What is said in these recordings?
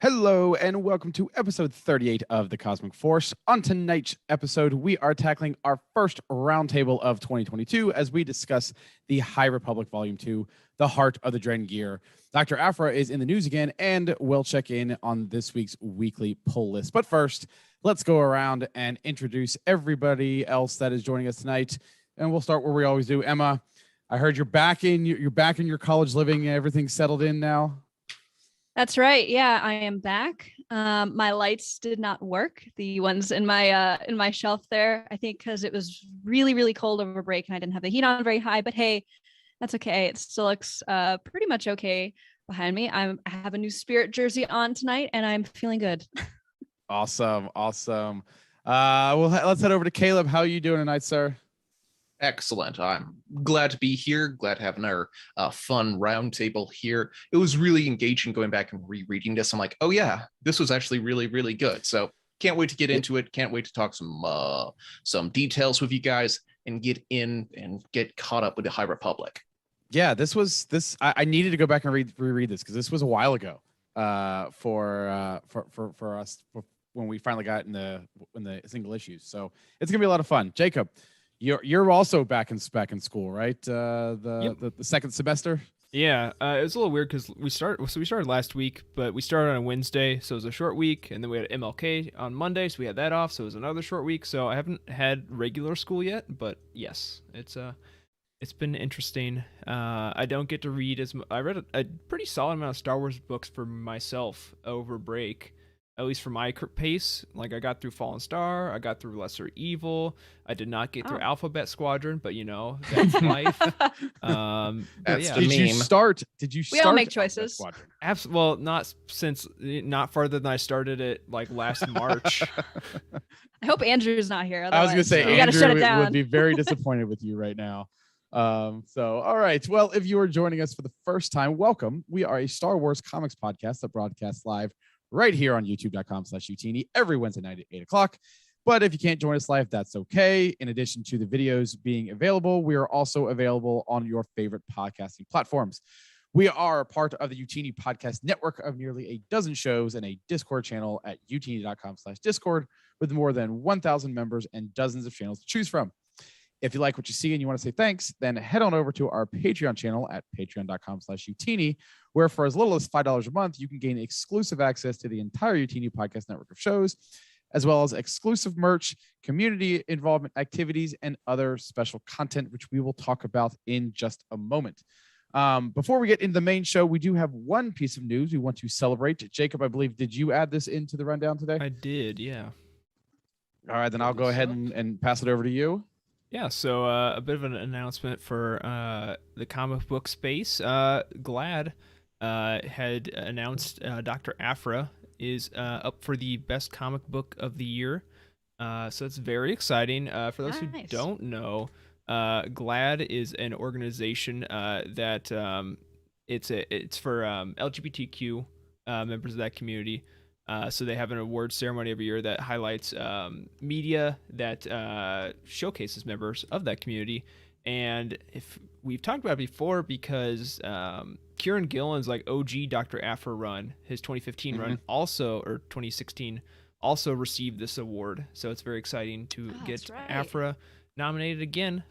Hello and welcome to episode 38 of the Cosmic Force. On tonight's episode, we are tackling our first roundtable of 2022 as we discuss the High Republic Volume 2, The Heart of the Drengir. Dr. Afra is in the news again, and we'll check in on this week's weekly pull list. But first, let's go around and introduce everybody else that is joining us tonight. And we'll start where we always do. Emma, I heard you're back in your college living. Everything's settled in now. That's right. Yeah, I am back. My lights did not work. The ones in my shelf there, I think because it was really, really cold over break and I didn't have the heat on very high, but hey, that's okay. It still looks pretty much okay behind me. I have a new Spirit jersey on tonight and I'm feeling good. Awesome. Well, let's head over to Caleb. How are you doing tonight, sir? Excellent. I'm glad to be here. Glad to have another fun roundtable here. It was really engaging going back and rereading this. I'm like, oh yeah, this was actually really, really good. So can't wait to get into it. Can't wait to talk some details with you guys and get in and get caught up with the High Republic. Yeah, I needed to go back and reread this because this was a while ago for us when we finally got in the single issues. So it's gonna be a lot of fun. Jacob, You're also back in school, right? The second semester. Yeah, it was a little weird because we started last week, but we started on a Wednesday, so it was a short week, and then we had MLK on Monday, so we had that off, so it was another short week. So I haven't had regular school yet, but yes, it's been interesting. I don't get to read as much. I read a pretty solid amount of Star Wars books for myself over break. At least for my pace, like I got through Fallen Star, I got through Lesser Evil. I did not get through Alphabet Squadron, but that's life. That's the meme. Did you start? We all make choices. Well, not farther than I started it like last March. I hope Andrew's not here. I was going to say, we Andrew shut it down. would be very disappointed with you right now. So, all right. Well, if you are joining us for the first time, welcome. We are a Star Wars comics podcast that broadcasts live right here on youtube.com/Utini every Wednesday night at 8 o'clock. But if you can't join us live, that's okay. In addition to the videos being available, we are also available on your favorite podcasting platforms. We are part of the Utini podcast network of nearly a dozen shows and a Discord channel at utini.com/Discord with more than 1,000 members and dozens of channels to choose from. If you like what you see and you want to say thanks, then head on over to our Patreon channel at patreon.com/Utini, where for as little as $5 a month, you can gain exclusive access to the entire Utini podcast network of shows, as well as exclusive merch, community involvement activities, and other special content, which we will talk about in just a moment. Before we get into the main show, we do have one piece of news we want to celebrate. Jacob, I believe, did you add this into the rundown today? I did, yeah. All right, then I'll go ahead and pass it over to you. Yeah, so a bit of an announcement for the comic book space. Glad had announced Dr. Afra is up for the best comic book of the year. So it's very exciting. For those who don't know, Glad is an organization that it's for LGBTQ members of that community. So they have an awards ceremony every year that highlights media that showcases members of that community. And if we've talked about it before, because Kieran Gillen's like OG Dr. Afra run, his 2015 run also, or 2016, also received this award. So it's very exciting to get Afra nominated again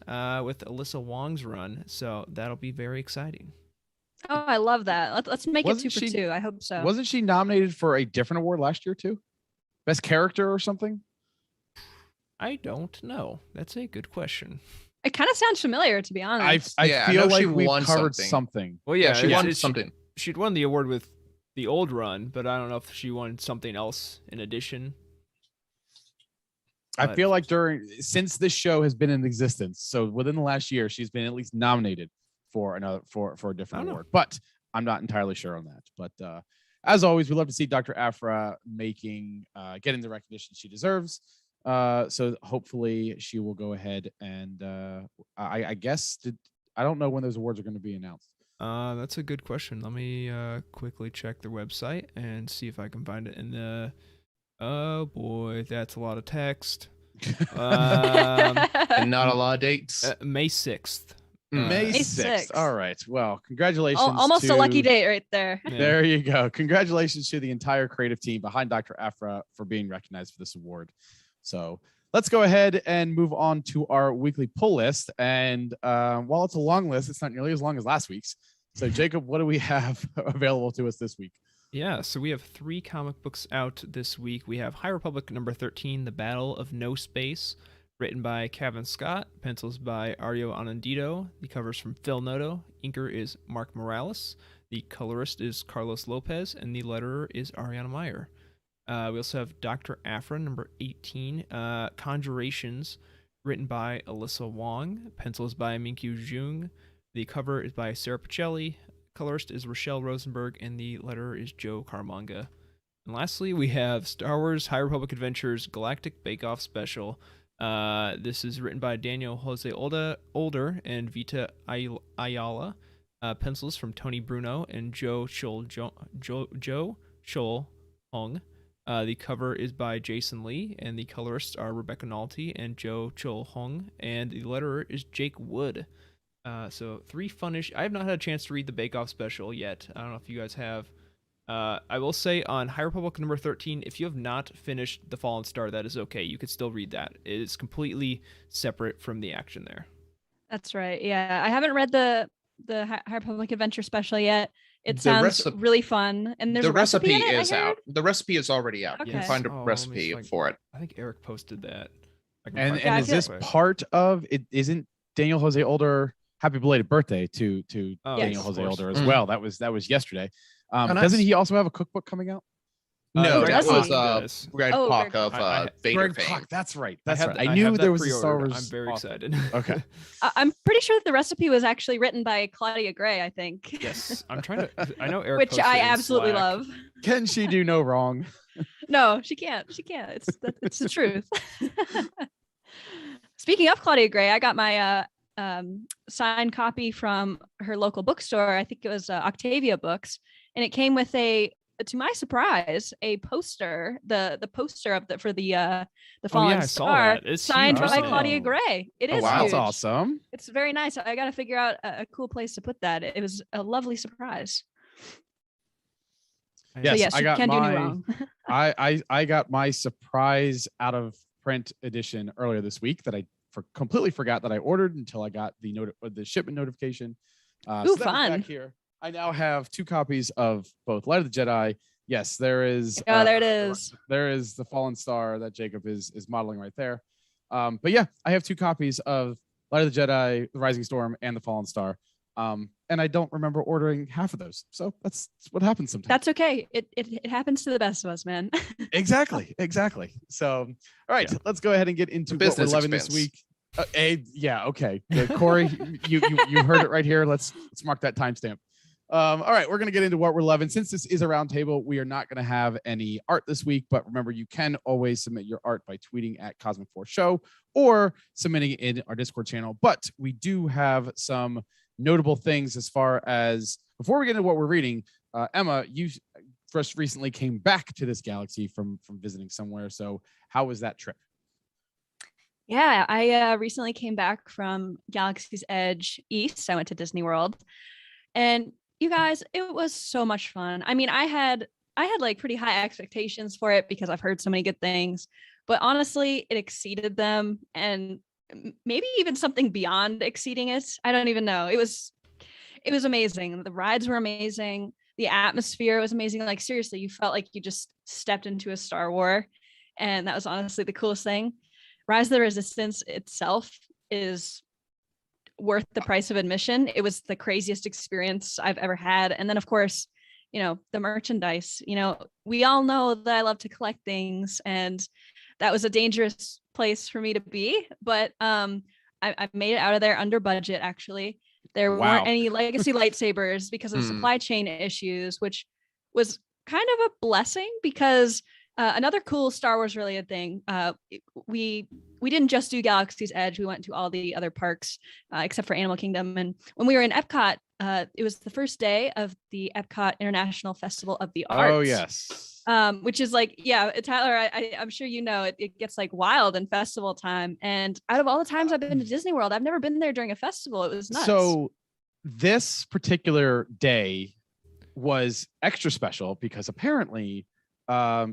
with Alyssa Wong's run. So that'll be very exciting. Oh, I love that. Let's make it 2 for 2. I hope so. Wasn't she nominated for a different award last year too? Best character or something? I don't know. That's a good question. It kind of sounds familiar, to be honest. I feel like we covered something. Well, yeah, she won something. She'd won the award with the old run, but I don't know if she won something else in addition. I feel like since this show has been in existence, so within the last year, she's been at least nominated for a different award, but I'm not entirely sure on that. But as always, we love to see Dr. Afra getting the recognition she deserves. So hopefully she will go ahead and I guess I don't know when those awards are going to be announced. That's a good question. Let me quickly check their website and see if I can find it in the. Oh boy, that's a lot of text. And not a lot of dates. May 6th. May May 6th. 6th. All right. Well, congratulations. Almost a lucky to- date right there. Yeah. There you go. Congratulations to the entire creative team behind Dr. Afra for being recognized for this award. So let's go ahead and move on to our weekly pull list. And while it's a long list, it's not nearly as long as last week's. So Jacob, what do we have available to us this week? Yeah, so we have 3 comic books out this week. We have High Republic number 13, The Battle of No Space, written by Cavan Scott, pencils by Ario Anandito. The covers from Phil Noto. Inker is Mark Morales. The colorist is Carlos Lopez, and the letterer is Ariana Meyer. We also have Dr. Afra number 18, Conjurations, written by Alyssa Wong, pencils by Minkyu Jung. The cover is by Sarah Pacelli. Colorist is Rochelle Rosenberg, and the letterer is Joe Carmanga. And lastly, we have Star Wars High Republic Adventures Galactic Bake Off Special. This is written by Daniel Jose Older and Vita Ayala. Pencils from Tony Bruno and Joe Chol Hong. The cover is by Jason Lee, and the colorists are Rebecca Nalty and Joe Chol Hong, and the letterer is Jake Wood. So 3 funish. I have not had a chance to read the Bake Off special yet. I don't know if you guys have. I will say on High Republic number 13, if you have not finished The Fallen Star, that is okay. You could still read that. It is completely separate from the action there. That's right. Yeah, I haven't read the High Republic Adventure special yet. It The sounds recipe- really fun, and there's The a recipe in it, I is heard? out. The recipe is already out. You Okay. can find a Oh, let me recipe find- for it. I think Eric posted that. I can And find Yeah, I is feel- this part of it? Isn't Daniel Jose Older? Happy belated birthday to Oh, Daniel yes. Jose of course. Older as Mm. well. That was yesterday. Oh, nice. Doesn't he also have a cookbook coming out? No, Greg that was Pak does. Greg Oh, Pak Greg of Pak. Vader Greg fame. Pak, that's right. I That's have right. th- I I knew have that there was a Star pre-ordered. Wars. I'm very author. excited. Okay. I'm pretty sure the recipe was actually written by Claudia Gray, I think. Yes, I'm trying to. I know Eric. Which posted I it in absolutely Slack. love. Can she do no wrong? No, she can't. She can't. It's the truth. Speaking of Claudia Gray, I got my signed copy from her local bookstore. I think it was Octavia Books, and it came with to my surprise, a poster. The poster of for the Fallen I saw Star, that. It's signed huge, by isn't it? Claudia Gray. It Oh, is wow. huge. That's awesome. It's very nice. I got to figure out a cool place to put that. It was a lovely surprise. Yes, So yes, I you got can't do my- no wrong. I got my surprise out of print edition earlier this week that I completely forgot that I ordered until I got the shipment notification. Ooh, that is fun. back here. I now have 2 copies of both Light of the Jedi. Yes, there is. Oh, there it is. There is the Fallen Star that Jacob is modeling right there. But yeah, I have 2 copies of Light of the Jedi, The Rising Storm, and the Fallen Star. And I don't remember ordering half of those. So that's what happens sometimes. That's okay. It happens to the best of us, man. Exactly. So, all right, Yeah. let's go ahead and get into what we're business loving expense. this week. Yeah, okay. Corey, you heard it right here. Let's mark that timestamp. All right, we're gonna get into what we're loving. Since this is a round table, we are not gonna have any art this week, but remember, you can always submit your art by tweeting at Cosmic Force Show or submitting it in our Discord channel. But we do have some notable things as far as before we get into what we're reading. Emma, you just recently came back to this galaxy from visiting somewhere. So how was that trip? Yeah, I recently came back from Galaxy's Edge East. I went to Disney World, and you guys, it was so much fun. I mean, I had like pretty high expectations for it because I've heard so many good things, but honestly, it exceeded them, and maybe even something beyond exceeding it. I don't even know. It was amazing. The rides were amazing. The atmosphere was amazing. Like seriously, you felt like you just stepped into a Star Wars, and that was honestly the coolest thing. Rise of the Resistance itself is worth the price of admission. It was the craziest experience I've ever had. And then of course, the merchandise, we all know that I love to collect things, and that was a dangerous place for me to be. But I made it out of there under budget, actually. There Wow. weren't any legacy lightsabers because of supply chain issues, which was kind of a blessing because another cool Star Wars related thing, we didn't just do Galaxy's Edge. We went to all the other parks except for Animal Kingdom. And when we were in Epcot, it was the first day of the Epcot International Festival of the Arts. Oh yes. which is like, yeah, Tyler, I'm sure you know it gets like wild in festival time. And out of all the times I've been to Disney World, I've never been there during a festival. It was nuts. So this particular day was extra special because apparently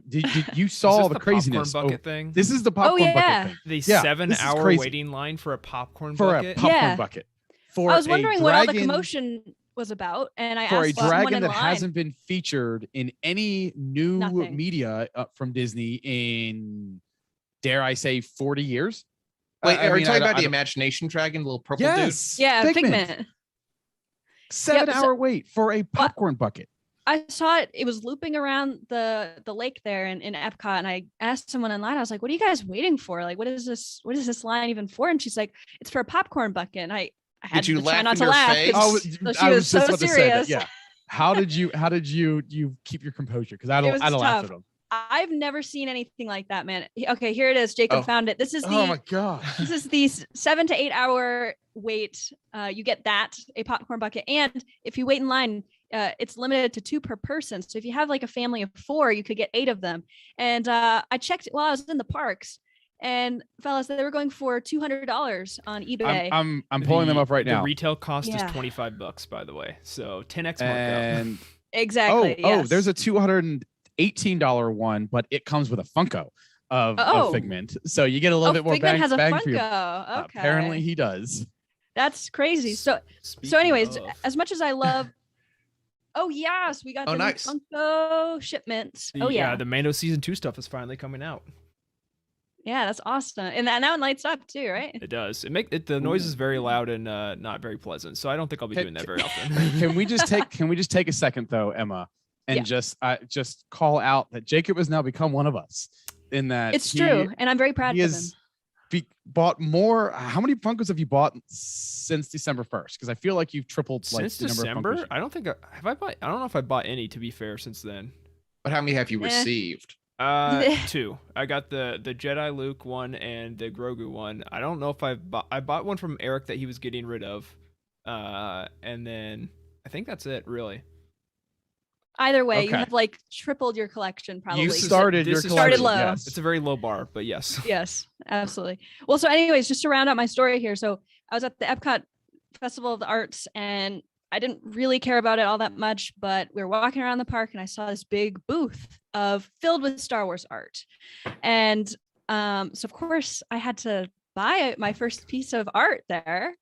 did you saw the craziness bucket thing? This is the popcorn bucket thing. The 7-hour waiting line for a popcorn bucket. Bucket. For I was wondering what all the commotion was about, and I for asked a dragon that line. hasn't been featured in any new media from Disney in, dare I say, 40 years. Wait, are you talking about the Imagination Dragon, little purple dude? Yeah, Figment. 7-hour wait for a popcorn bucket. I saw it. It was looping around the lake there in Epcot, and I asked someone in line. I was like, "What are you guys waiting for? Like, what is this? What is this line even for?" And she's like, "It's for a popcorn bucket." And I had to try not to laugh. She was so serious. Yeah. How did you keep your composure? Because I don't laugh at them. I've never seen anything like that, man. Okay, here it is. Jacob found it. This is oh my god. This is the 7 to 8 hour wait. You get that, a popcorn bucket, and if you wait in line, it's limited to 2 per person. So if you have like a family of 4, you could get 8 of them. And I checked while I was in the parks, and fellas, they were going for $200 on eBay. I'm pulling them up right now. The retail cost is $25, by the way. So 10x markup. Exactly. Oh, there's a $218 one, but it comes with a Funko of Figment, so you get a little bit more Figment has a bang Funko. for your. Okay. Apparently, he does. That's crazy. So anyways, as much as I love. Oh yes, we got the nice. Funko shipments. The Mando season 2 stuff is finally coming out. Yeah, that's awesome, and that one lights up too, right? It does. The noise is very loud and not very pleasant. So I don't think I'll be doing that very often. Can we just take a second though, Emma, and just call out that Jacob has now become one of us. In that it's true, and I'm very proud of him. Bought more. How many Funkos have you bought since December 1st? Because I feel like you've tripled since the December. Number of Funkos. I don't think have I bought. I don't know if I bought any, to be fair, since then. But how many have you received? 2. I got the Jedi Luke one and the Grogu one. I don't know if I bought one from Eric that he was getting rid of, and then I think that's it, really. Either way, you have like tripled your collection, probably. You started your collection. Low. Yes. It's a very low bar, but yes. Yes, absolutely. Well, so anyways, just to round out my story here. So I was at the Epcot Festival of the Arts, and I didn't really care about it all that much, but we were walking around the park and I saw this big booth filled with Star Wars art. And so of course I had to buy my first piece of art there.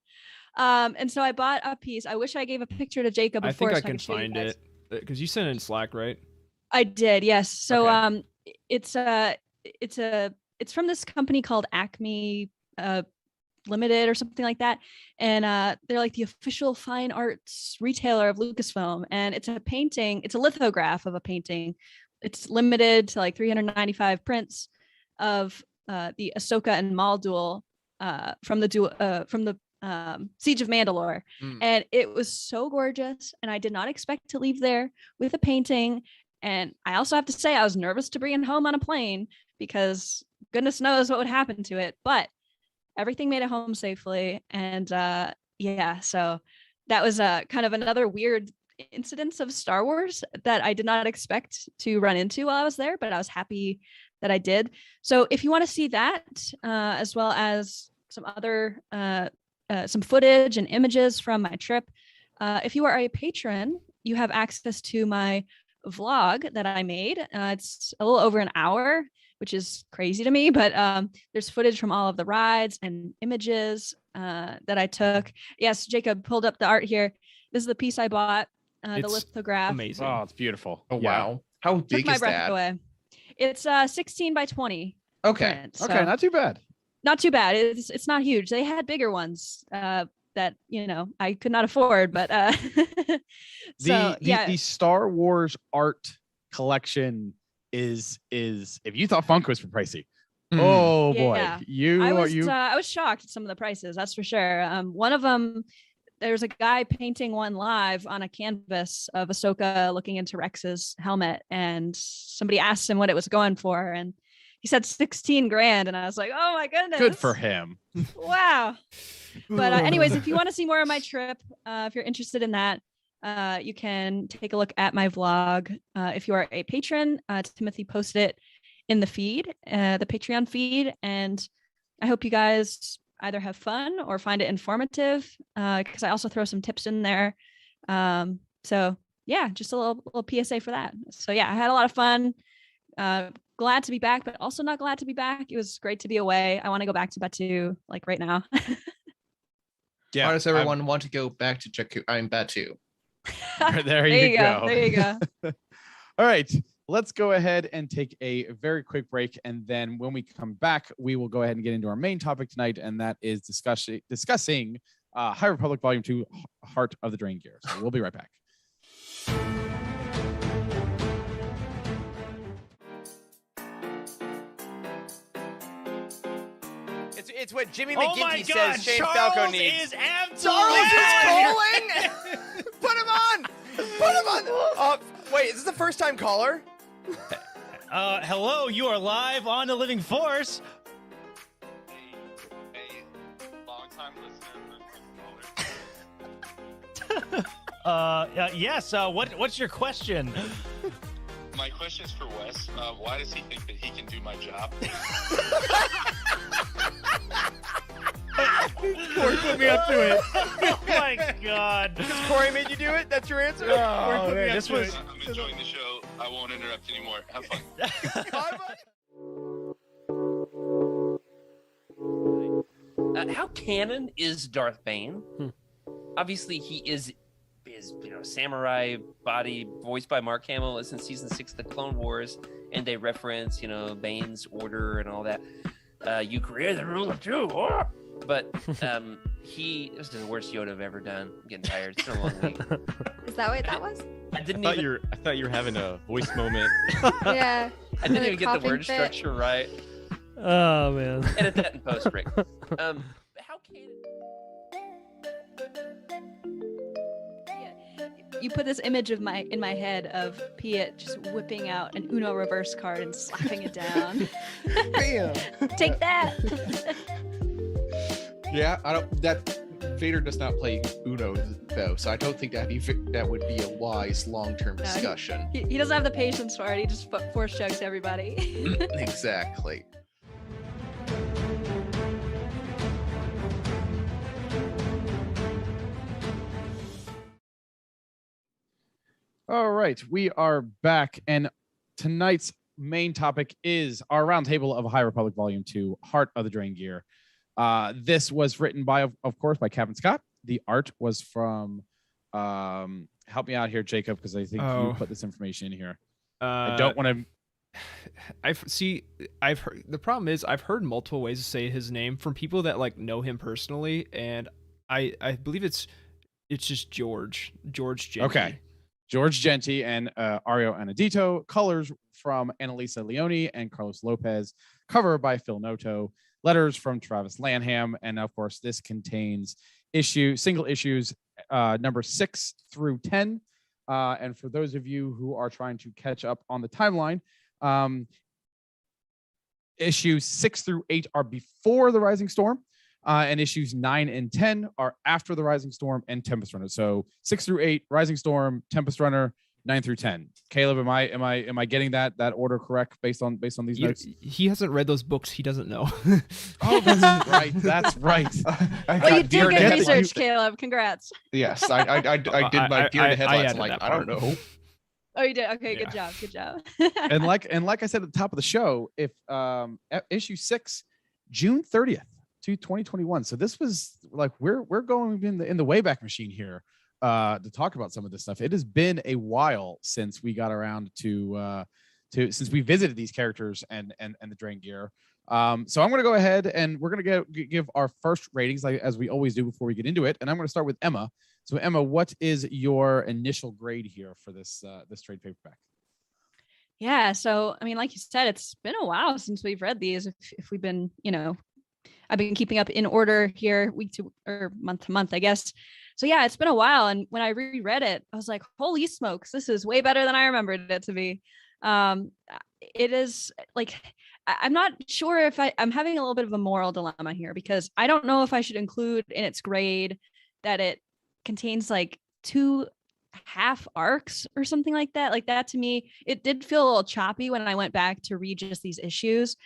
And so I bought a piece. I wish I gave a picture to Jacob before. I think I can find it. Because you sent it in Slack, right? I did, yes. So it's from this company called Acme Limited or something like that, and they're like the official fine arts retailer of Lucasfilm. And it's a painting. It's a lithograph of a painting. It's limited to like 395 prints of the Ahsoka and Maul duel from the Siege of Mandalore. And it was so gorgeous, and I did not expect to leave there with a painting. And I also have to say I was nervous to bring it home on a plane because goodness knows what would happen to it, but everything made it home safely. And so that was kind of another weird incidence of Star Wars that I did not expect to run into while I was there, but I was happy that I did. So if you want to see that, as well as some other some footage and images from my trip, if you are a patron, you have access to my vlog that I made. It's a little over an hour, which is crazy to me, but there's footage from all of the rides and images that I took. Yes, Jacob pulled up the art here. This is the piece I bought, the lithograph. Amazing. Oh, it's beautiful. Oh, wow. How big Took my is breath that? away. It's 16 by 20. Okay. Print, so Okay, not too bad. Not too bad. It's not huge. They had bigger ones that I could not afford, but the Star Wars art collection is if you thought Funkos were pricey, oh boy, I was shocked at some of the prices, that's for sure. One of them, there's a guy painting one live on a canvas of Ahsoka looking into Rex's helmet, and somebody asked him what it was going for, and he said 16 grand, and I was like, oh my goodness, good for him. Wow. But anyways, if you want to see more of my trip, if you're interested in that, you can take a look at my vlog. If you are a patron, Timothy posted it in the feed, the Patreon feed. And I hope you guys either have fun or find it informative, because I also throw some tips in there. So yeah, just a little PSA for that. So yeah, I had a lot of fun. Glad to be back, but also not glad to be back. It was great to be away. I want to go back to Batu like right now. Yeah. Why does everyone want to go back to Jakku? I'm Batu. There you go. There you go. All right. Let's go ahead and take a very quick break. And then when we come back, we will go ahead and get into our main topic tonight. And that is discussing High Republic Volume 2, Heart of the Drengir. So we'll be right back. It's what Jimmy McGinty says Shane Falco Falco needs. needs. Is absolutely Charles is calling. Put him on. Put him on. Wait, is this the first time caller? Hello, you are live on the Living Force. Hey, long time listener, first time caller. Yes. What's your question? My question is for Wes. Why does he think that he can do my job? Corey put me up to it. Oh my God. Because Corey made you do it? That's your answer? Oh, man, this was. I'm enjoying the show. I won't interrupt anymore. Have fun. How canon is Darth Bane? Obviously, he is samurai body voiced by Mark Hamill is in season 6 of the Clone Wars, and they reference Bane's order and all that. You created the rule of two, but he was the worst Yoda I've ever done. I'm getting tired. It's been a long week. Is that what that was? I thought you were having a voice moment. Yeah. I didn't even get the word fit. structure right. Oh man. Edit that in post, Rick. How canon? You put this image in my head of Piet just whipping out an Uno reverse card and slapping it down. Bam. Take that. Yeah, Vader does not play Uno though, so I don't think that would be a wise long-term discussion. He doesn't have the patience for it. He just force chokes everybody. Exactly. All right, we are back, and tonight's main topic is our roundtable of High Republic Volume 2, Heart of the Drengir. This was written by, of course, by Cavan Scott. The art was from, help me out here, Jacob, because I think you put this information in here. I don't want to. I've heard, the problem is I've heard multiple ways to say his name from people that know him personally, and I believe it's just George Genty. Okay. George Genty and Ario Anadito. Colors from Annalisa Leone and Carlos Lopez. Cover by Phil Noto. Letters from Travis Lanham. And of course, this contains single issues number 6 through 10. And for those of you who are trying to catch up on the timeline, issues 6 through 8 are before the Rising Storm. And issues 9 and 10 are after the Rising Storm and Tempest Runner. So 6 through 8, Rising Storm, Tempest Runner, 9 through 10. Caleb, am I getting that order correct based on these notes? He hasn't read those books. He doesn't know. Oh, that's right. That's right. Well, you did good research, Caleb. Congrats. Yes, I did my deer in the headlights. I don't know. Oh, you did. Okay, Yeah. Good job. and like I said at the top of the show, if issue 6, June 30th. To 2021. So this was we're going in the Wayback Machine here to talk about some of this stuff. It has been a while since we got around to since we visited these characters and the Drengir. So I'm going to go ahead and we're going to give our first ratings as we always do before we get into it. And I'm going to start with Emma. So Emma, what is your initial grade here for this trade paperback? Yeah. So I mean, like you said, it's been a while since we've read these. If we've been, I've been keeping up in order here week to or month to month, I guess. So yeah, it's been a while. And when I reread it, I was like, holy smokes, this is way better than I remembered it to be. It is I'm not sure if I'm having a little bit of a moral dilemma here because I don't know if I should include in its grade that it contains too half arcs or something like that. Like that to me, it did feel a little choppy when I went back to read just these issues.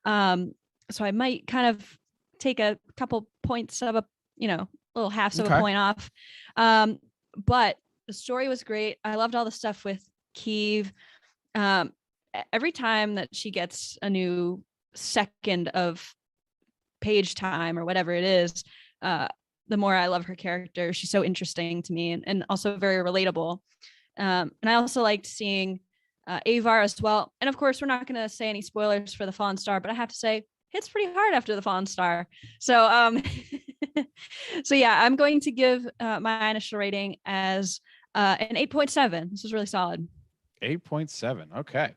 So I might kind of take a couple points of little halves of a point off. But the story was great. I loved all the stuff with Kiev. Every time that she gets a new second of page time or whatever it is, the more I love her character. She's so interesting to me and also very relatable. And I also liked seeing Avar as well. And of course, we're not going to say any spoilers for the Fallen Star, but I have to say it's pretty hard after the Fallen Star. So, so yeah, I'm going to give my initial rating as an 8.7. This was really solid. 8.7. Okay.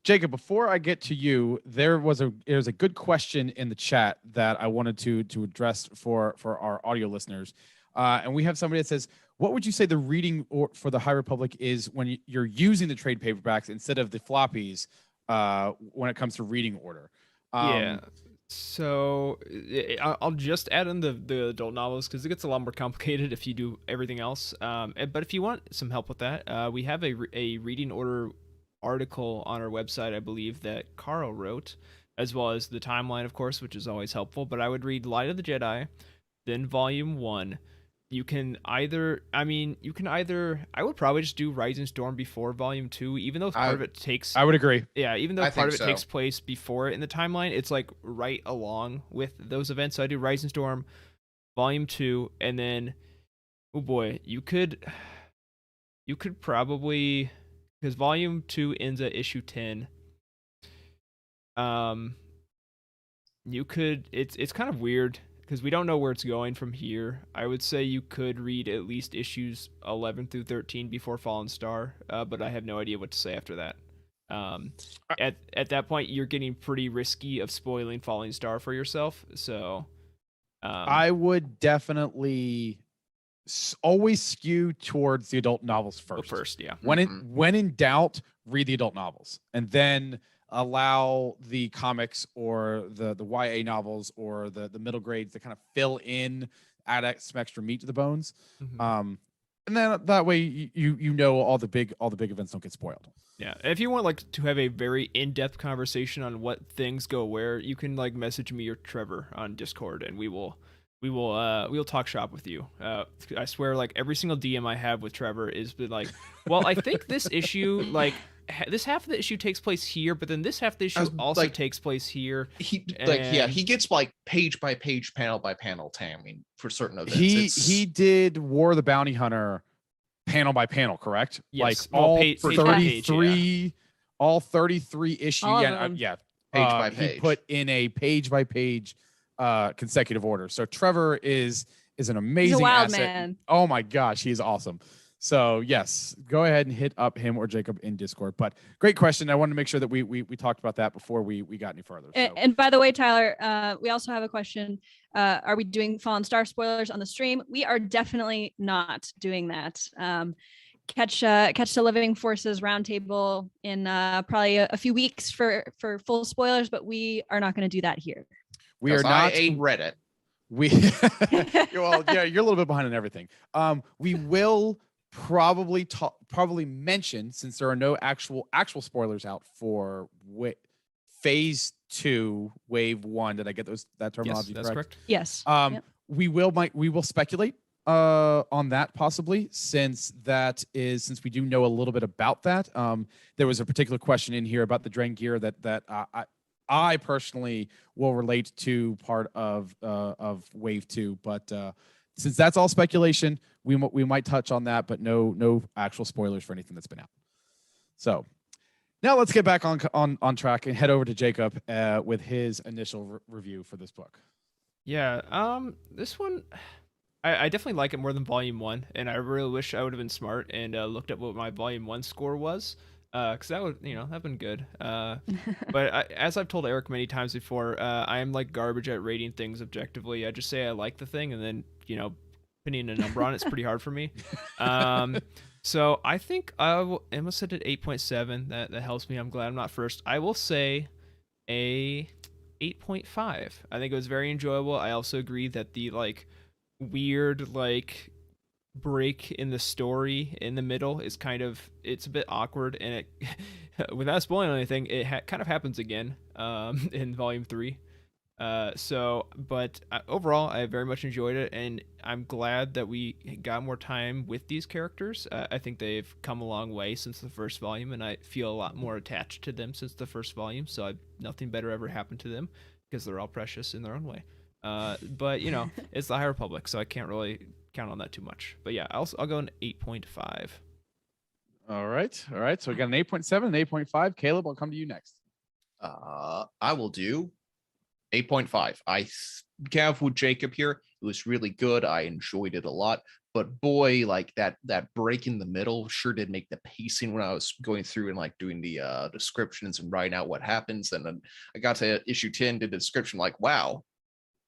Jacob, before I get to you, there's a good question in the chat that I wanted to address for our audio listeners. And we have somebody that says, what would you say the reading for the High Republic is when you're using the trade paperbacks instead of the floppies when it comes to reading order? Yeah. So I'll just add in the adult novels because it gets a lot more complicated if you do everything else. But if you want some help with that, we have a reading order article on our website, I believe, that Carl wrote, as well as the timeline, of course, which is always helpful. But I would read Light of the Jedi, then Volume 1. I would probably just do Rising Storm before Volume 2, even though part of it takes... I would agree. Yeah, even though part of it takes place before it in the timeline, it's like right along with those events. So I do Rising Storm, Volume 2, and then, oh boy, you could probably... Because Volume 2 ends at issue 10. It's kind of weird because we don't know where it's going from here. I would say you could read at least issues 11 through 13 before Fallen Star, but I have no idea what to say after that. At that point, you're getting pretty risky of spoiling Falling Star for yourself. So I would definitely always skew towards the adult novels first. Yeah. When in doubt, read the adult novels, and then allow the comics or the YA novels or the middle grades to kind of fill in, add some extra meat to the bones. And then that way you know all the big events don't get spoiled. Yeah. If you want to have a very in-depth conversation on what things go where, you can message me or Trevor on Discord, and we'll talk shop with you. I swear, every single DM I have with Trevor is been well, I think this issue, this half of the issue takes place here, but then this half of the issue also takes place here. He gets page by page, panel by panel timing for certain events. He did War of the Bounty Hunter panel by panel, correct? Yes. All page 33, all 33 issues. Page by page. He put in a page by page consecutive order. So Trevor is an amazing wild asset. Man. Oh my gosh, he's awesome. So yes, go ahead and hit up him or Jacob in Discord. But great question. I wanted to make sure that we talked about that before we got any further. So. And by the way, Tyler, we also have a question. Are we doing Fallen Star spoilers on the stream? We are definitely not doing that. Catch the Living Forces Roundtable in probably a few weeks for full spoilers, but we are not going to do that here. We are not. I ain't read it. Well, yeah, you're a little bit behind on everything. We will probably mention, since there are no actual spoilers out for phase 2, wave 1. Did I get that terminology yes, that's correct? Yes. We will speculate on that possibly, since we do know a little bit about that. There was a particular question in here about the Drengir that I personally will relate to part of wave 2, but since that's all speculation, we might touch on that, but no actual spoilers for anything that's been out. So now let's get back on track and head over to Jacob with his initial review for this book. Yeah, this one, I definitely like it more than Volume 1, and I really wish I would have been smart and looked at what my Volume 1 score was. Because that would, have been good. But as I've told Eric many times before, I am garbage at rating things objectively. I just say I like the thing, and then, putting a number on it's pretty hard for me. So I think Emma said at 8.7. That helps me. I'm glad I'm not first. I will say a 8.5. I think it was very enjoyable. I also agree that the weird break in the story in the middle is it's a bit awkward, and it without spoiling anything, it kind of happens again in volume 3. But overall, I very much enjoyed it, and I'm glad that we got more time with these characters. I think they've come a long way since the first volume, and I feel a lot more attached to them since the first volume. So nothing better ever happened to them because they're all precious in their own way. But it's the High Republic, so I can't really count on that too much. But yeah, I'll go an 8.5. All right. So we got an 8.7, an 8.5. Caleb, I'll come to you next. I will do 8.5. I Gav with Jacob here. It was really good. I enjoyed it a lot. But boy, like that break in the middle sure did make the pacing when I was going through and like doing the descriptions and writing out what happens. And then I got to issue 10, did the description, like, wow,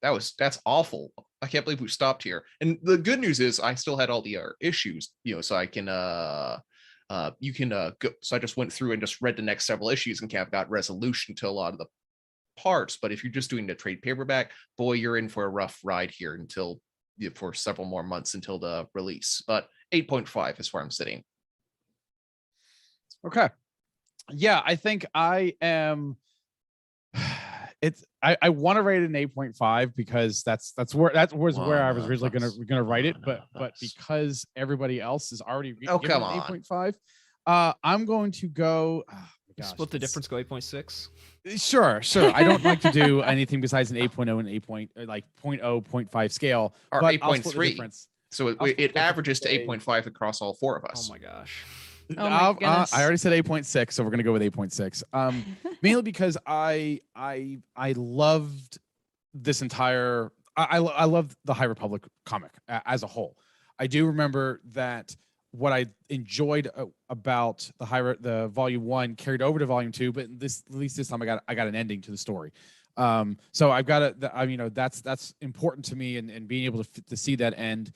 that's awful. I can't believe we stopped here. And the good news is I still had all the issues, so I can you can go. So I just went through and just read the next several issues and kind of got resolution to a lot of the parts. But if you're just doing the trade paperback, boy, you're in for a rough ride here for several more months until the release. But 8.5 is where I'm sitting. Okay. Yeah, I think I am. I want to rate it an 8.5 because that's where I was originally gonna write it, but because everybody else is already given 8.5, I'm going to go. Split the difference, go 8.6. Sure. I don't like to do anything besides an 8.0 and 0.5 scale, or 8.3. So it averages to 8.5 8.5 across all four of us. Oh my gosh. Oh my goodness. I already said 8.6, so we're gonna go with 8.6. Mainly because I loved this entire. I love the High Republic comic as a whole. I do remember that what I enjoyed about the volume 1 carried over to volume 2, but at least this time I got an ending to the story. So I've got it. That's important to me, and being able to see that end.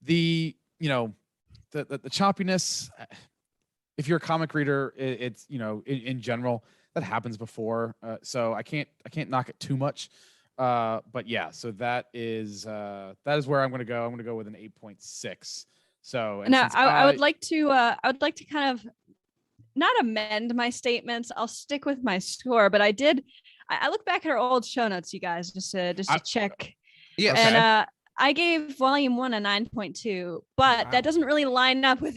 The choppiness. If you're a comic reader, it's in general that happens before, so I can't knock it too much, but yeah. So that is where I'm going to go. I'm going to go with an 8.6. So now I would like to kind of not amend my statements. I'll stick with my score, but I look back at our old show notes, you guys, just to check. Yeah, okay. And I gave volume 1 a 9.2, but that doesn't really line up with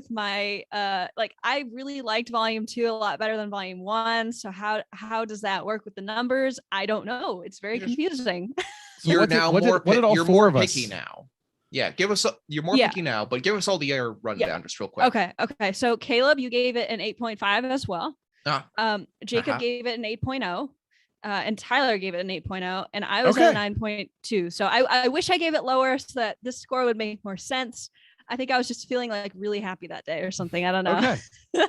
my I really liked volume 2 a lot better than volume 1. So how does that work with the numbers? I don't know. It's very confusing. So you're now more picky us? now. Yeah, you're more picky now, but give us all the rundown just real quick. Okay. So Caleb, you gave it an 8.5 as well. Jacob gave it an 8.0. And Tyler gave it an 8.0, and I was at a 9.2. So I wish I gave it lower so that this score would make more sense. I think I was just feeling like really happy that day or something. I don't know. Okay.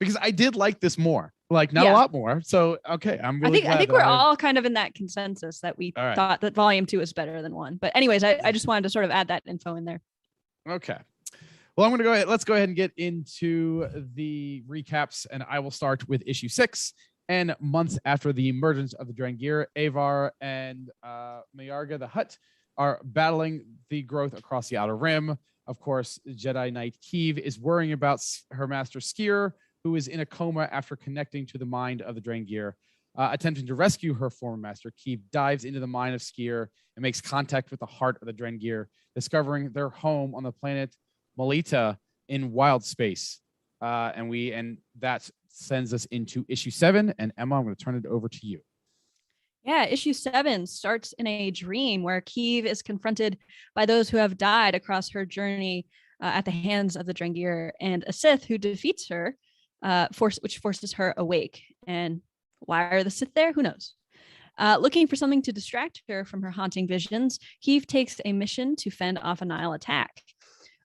Because I did like this more, not a lot more. So okay, I'm really I think we're all kind of in that consensus that we thought that volume 2 was better than 1. But anyways, I just wanted to sort of add that info in there. Okay. Well, I'm going to go ahead. Let's go ahead and get into the recaps, and I will start with issue 6. And months after the emergence of the Drengir, Avar and Mayarga the Hutt are battling the growth across the Outer Rim. Of course, Jedi Knight Keeve is worrying about her master Skier, who is in a coma after connecting to the mind of the Drengir. Attempting to rescue her former master, Keeve dives into the mind of Skier and makes contact with the heart of the Drengir, discovering their home on the planet Malita in wild space. And that sends us into issue 7. And Emma, I'm going to turn it over to you. Yeah, issue 7 starts in a dream where Keeve is confronted by those who have died across her journey at the hands of the Drengir, and a Sith who defeats her, which forces her awake. And why are the Sith there? Who knows? Looking for something to distract her from her haunting visions, Keeve takes a mission to fend off a Nihil attack.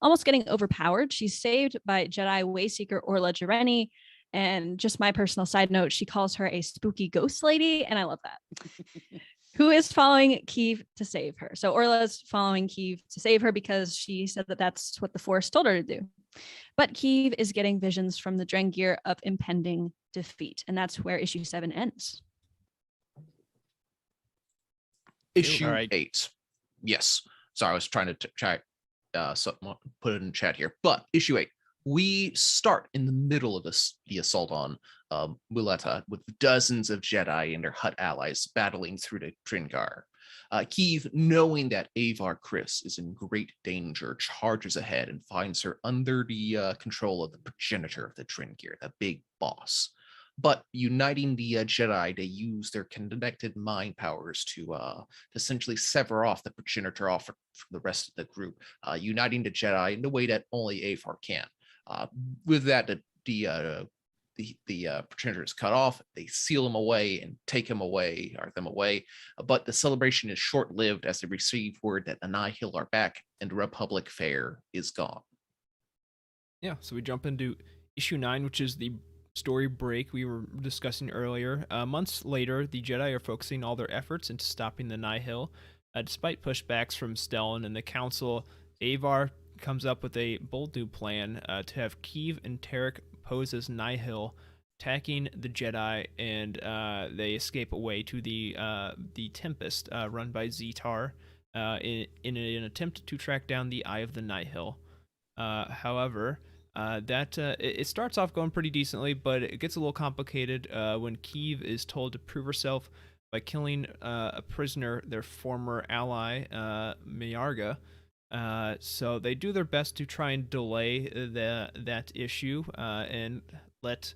Almost getting overpowered, she's saved by Jedi Wayseeker Orla Jareni. And just my personal side note, she calls her a spooky ghost lady, and I love that. Who is following Keeve to save her. So Orla's following Keeve to save her because she said that that's what the Force told her to do. But Keeve is getting visions from the Drengir of impending defeat, and that's where issue 7 ends. Issue 8. Yes. Sorry, I was trying to try put it in chat here. But issue 8, we start in the middle of the assault on Muleta with dozens of Jedi and their Hutt allies battling through the Drengir. Keeve, knowing that Avar Kriss is in great danger, charges ahead and finds her under the control of the progenitor of the Drengir, the big boss. But uniting the Jedi, they use their connected mind powers to essentially sever off the progenitor off from the rest of the group, uniting the Jedi in the way that only Avar can. With that, the progenitor is cut off. They seal him away and take him away, or them away. But the celebration is short-lived as they receive word that the Nihil are back and the Republic Fair is gone. Yeah, so we jump into issue 9, which is the story break we were discussing earlier. Months later, the Jedi are focusing all their efforts into stopping the Nihil. Despite pushbacks from Stellan and the Council, Avar comes up with a bold new plan to have Keeve and Tarek pose as Nihil, attacking the Jedi, and they escape away to the Tempest, run by Zetar, in an attempt to track down the Eye of the Nihil. However, it starts off going pretty decently, but it gets a little complicated when Keeve is told to prove herself by killing a prisoner, their former ally, Mayarga. So they do their best to try and delay that issue and let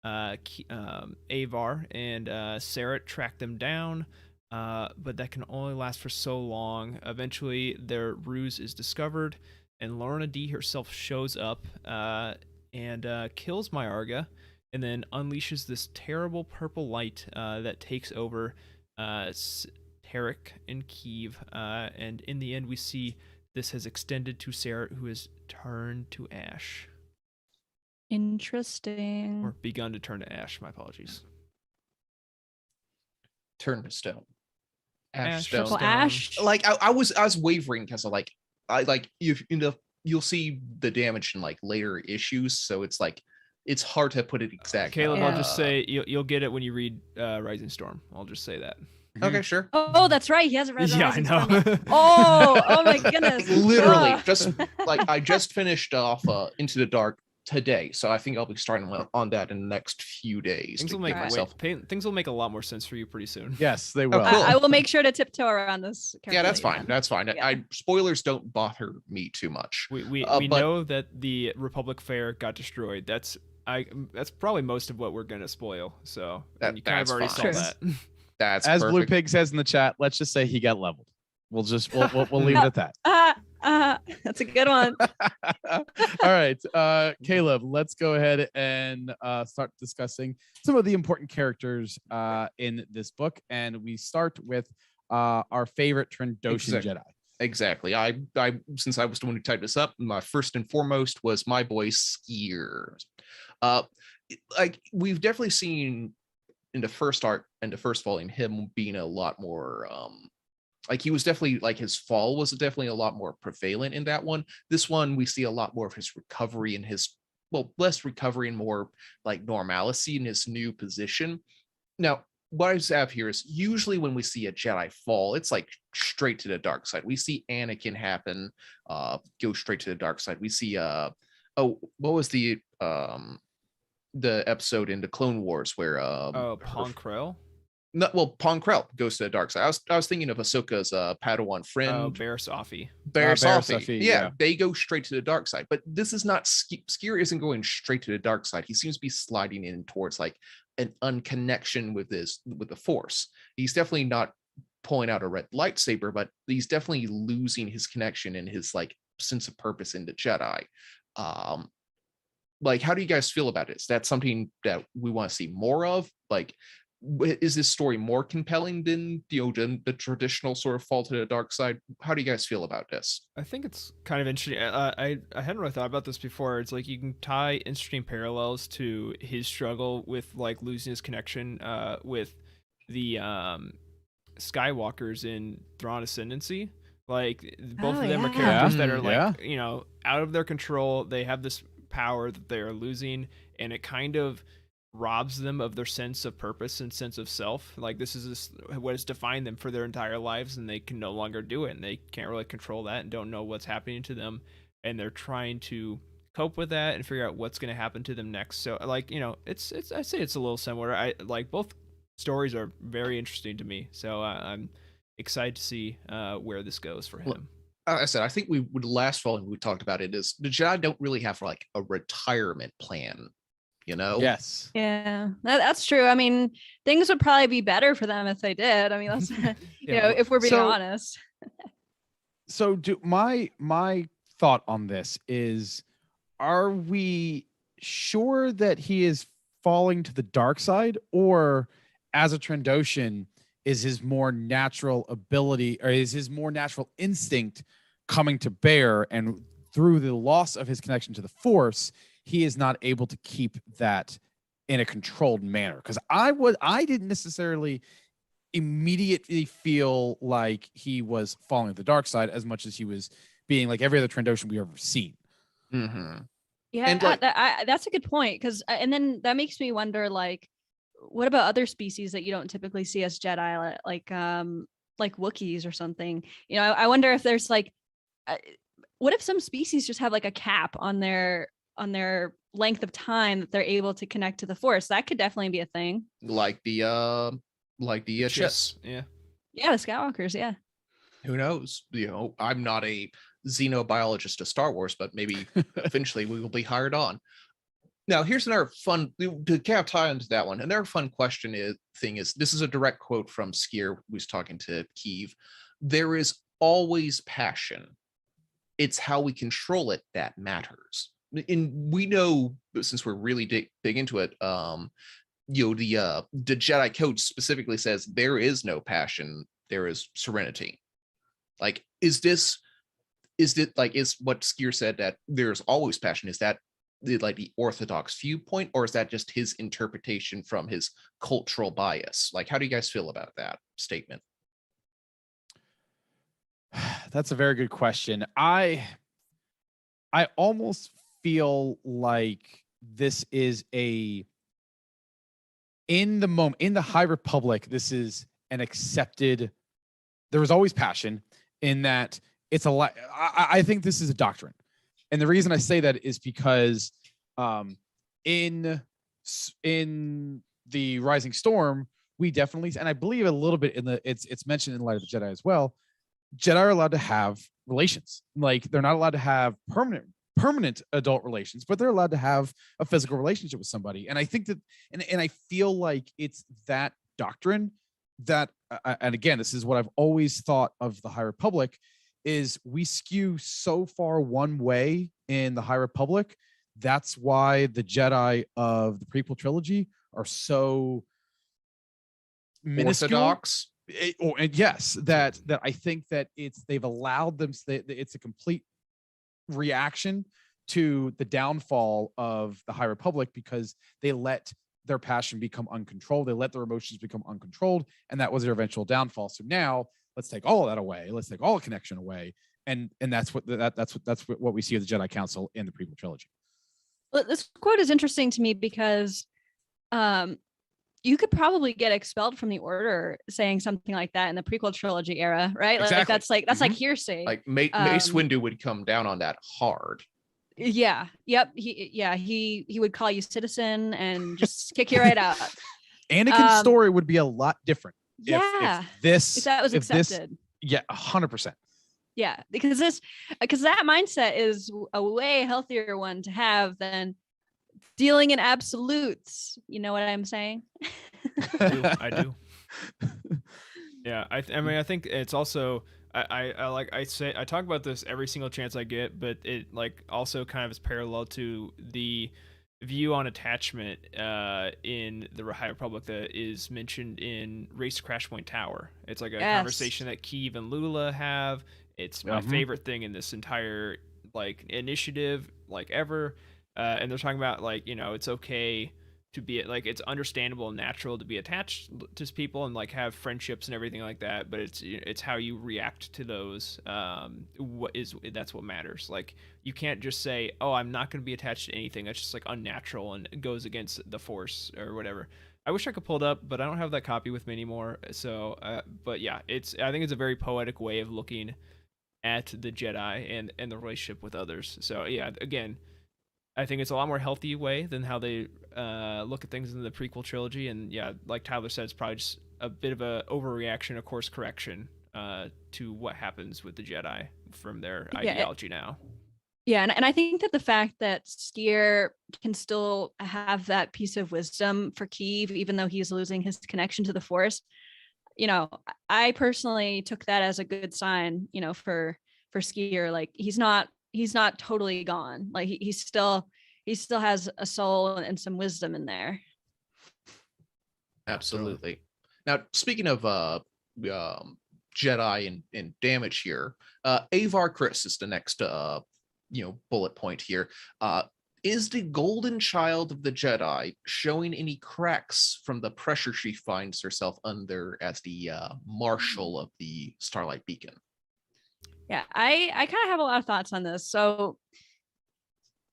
Avar and Sarah track them down, but that can only last for so long. Eventually, their ruse is discovered, and Lorna D herself shows up and kills Mayarga, and then unleashes this terrible purple light that takes over Tarek and Keeve, and in the end we see this has extended to Sarah, who has turned to ash. Interesting. Or begun to turn to ash, my apologies. Turn to stone. Ash. Stone. Purple ash. Like I was wavering because you'll see the damage in like later issues, so it's hard to put it exactly. Caleb, I'll just say you'll get it when you read Rising Storm. I'll just say that. Okay, sure. Oh, that's right. He hasn't read. Yeah, I know. Oh my goodness. Literally, Ugh. just like I just finished off Into the Dark today, so I think I'll be starting on that in the next few days. Things will make a lot more sense for you pretty soon. Yes, they will. cool. I will make sure to tiptoe around this. Yeah, that's fine. then. That's fine. Yeah. Spoilers don't bother me too much. We but know that the Republic Fair got destroyed. That's probably most of what we're gonna spoil. So you kind of already saw True. that. That's As perfect. Blue Pig says in the chat, let's just say he got leveled. We'll leave it at that. That's a good one. All right, Caleb, let's go ahead and start discussing some of the important characters in this book, and we start with our favorite Trandoshan Jedi. Exactly. I since I was the one who typed this up, my first and foremost was my boy Skier. Like we've definitely seen in the first arc and the first volume him being a lot more like he was definitely like his fall was definitely a lot more prevalent in that one. This one we see a lot more of his recovery and his less recovery and more like normalcy in his new position. Now, what I have here is usually when we see a Jedi fall, it's like straight to the dark side. We see Anakin happen, go straight to the dark side. We see what was the episode in the Clone Wars where Pon Krell? Pon Krell goes to the dark side. I was thinking of Ahsoka's Padawan friend. Barriss Offee. Barriss Offee. Offee, Yeah, they go straight to the dark side. But this is not Skier isn't going straight to the dark side. He seems to be sliding in towards like an unconnection with the Force. He's definitely not pulling out a red lightsaber, but he's definitely losing his connection and his like sense of purpose in the Jedi. Like, how do you guys feel about it? Is that something that we want to see more of? Like, is this story more compelling than the traditional sort of fall to the dark side? How do you guys feel about this? I think it's kind of interesting. I hadn't really thought about this before. It's like you can tie interesting parallels to his struggle with like losing his connection with the Skywalkers in Thrawn Ascendancy. Like both of them are characters that are like out of their control. They have this power that they are losing, and it kind of robs them of their sense of purpose and sense of self. Like this is what has defined them for their entire lives, and they can no longer do it, and they can't really control that and don't know what's happening to them, and they're trying to cope with that and figure out what's going to happen to them next. So like, you know, it's I say it's a little similar. I like both stories are very interesting to me, so I'm excited to see where this goes for him. I said, I think we would last fall we talked about it is the Jedi don't really have like a retirement plan, you know? Yes. Yeah, that's true. I mean, things would probably be better for them if they did. I mean, that's you know, if we're being honest. So my thought on this is, are we sure that he is falling to the dark side, or as a Trandoshan is his more natural ability, or is his more natural instinct coming to bear, and through the loss of his connection to the Force, he is not able to keep that in a controlled manner? Because I didn't necessarily immediately feel like he was falling to the dark side as much as he was being like every other Trandoshan we've ever seen. Mm-hmm. Yeah, And, like- that's a good point. Because and then that makes me wonder, like, what about other species that you don't typically see as Jedi, like Wookiees or something? You know, I wonder if there's like, what if some species just have like a cap on their length of time that they're able to connect to the Force? That could definitely be a thing. Like the Chiss. Yeah. Yeah, the Skywalkers. Yeah. Who knows? You know, I'm not a xenobiologist of Star Wars, but maybe eventually we will be hired on. Now, here's another fun to kind of tie into that one. Another fun question is this is a direct quote from Skier, who's talking to Keeve. There is always passion. It's how we control it that matters. And we know, since we're really big into it, you know, the Jedi Code specifically says there is no passion, there is serenity. Like, is what Skier said, that there's always passion? Is that the orthodox viewpoint, or is that just his interpretation from his cultural bias? Like, how do you guys feel about that statement? That's a very good question. I almost feel like this is in the High Republic, this is an accepted, there was always passion, in that it's a lot. I think this is a doctrine. And the reason I say that is because in the Rising Storm, we definitely, and I believe a little bit it's mentioned in Light of the Jedi as well, Jedi are allowed to have relations. Like, they're not allowed to have permanent adult relations, but they're allowed to have a physical relationship with somebody. And I think that, and I feel like it's that doctrine that, and again, this is what I've always thought of the High Republic, is we skew so far one way in the High Republic. That's why the Jedi of the prequel trilogy are so minuscule. Orthodox. And yes, that I think that they've allowed them. It's a complete reaction to the downfall of the High Republic, because they let their passion become uncontrolled. They let their emotions become uncontrolled, and that was their eventual downfall. So now let's take all of that away. Let's take all the connection away, and that's what we see of the Jedi Council in the prequel trilogy. Well, this quote is interesting to me because you could probably get expelled from the Order saying something like that in the prequel trilogy era, right? Exactly. That's like hearsay. Like Mace Windu would come down on that hard. Yeah. Yep. He would call you citizen and just kick you right out. Anakin's story would be a lot different. Yeah. If that was accepted. 100%. Yeah, because that mindset is a way healthier one to have than dealing in absolutes. You know what I'm saying? I do. Yeah, I mean, I think it's also, I talk about this every single chance I get, but it like also kind of is parallel to the view on attachment in the High Republic that is mentioned in Race to Crash Point Tower. It's like a conversation that Keeve and Lula have. It's my favorite thing in this entire like initiative, like ever. And they're talking about like, you know, it's okay to be like, it's understandable and natural to be attached to people and like have friendships and everything like that, but it's how you react to those. That's what matters. Like, you can't just say, oh, I'm not going to be attached to anything. That's just like unnatural and goes against the Force or whatever. I wish I could pull it up, but I don't have that copy with me anymore. So but yeah, I think it's a very poetic way of looking at the Jedi and the relationship with others. So yeah, again, I think it's a lot more healthy way than how they look at things in the prequel trilogy. And yeah, like Tyler said, it's probably just a bit of a overreaction, a course correction to what happens with the Jedi from their ideology now. Yeah, and I think that the fact that Skier can still have that piece of wisdom for Keeve, even though he's losing his connection to the Force, I personally took that as a good sign, for Skier. Like, he's not totally gone. Like, he still has a soul and some wisdom in there. Absolutely. Now, speaking of Jedi and damage here, Avar Chris is the next bullet point here. Is the golden child of the Jedi showing any cracks from the pressure she finds herself under as the marshal of the Starlight Beacon? Yeah, I kind of have a lot of thoughts on this. So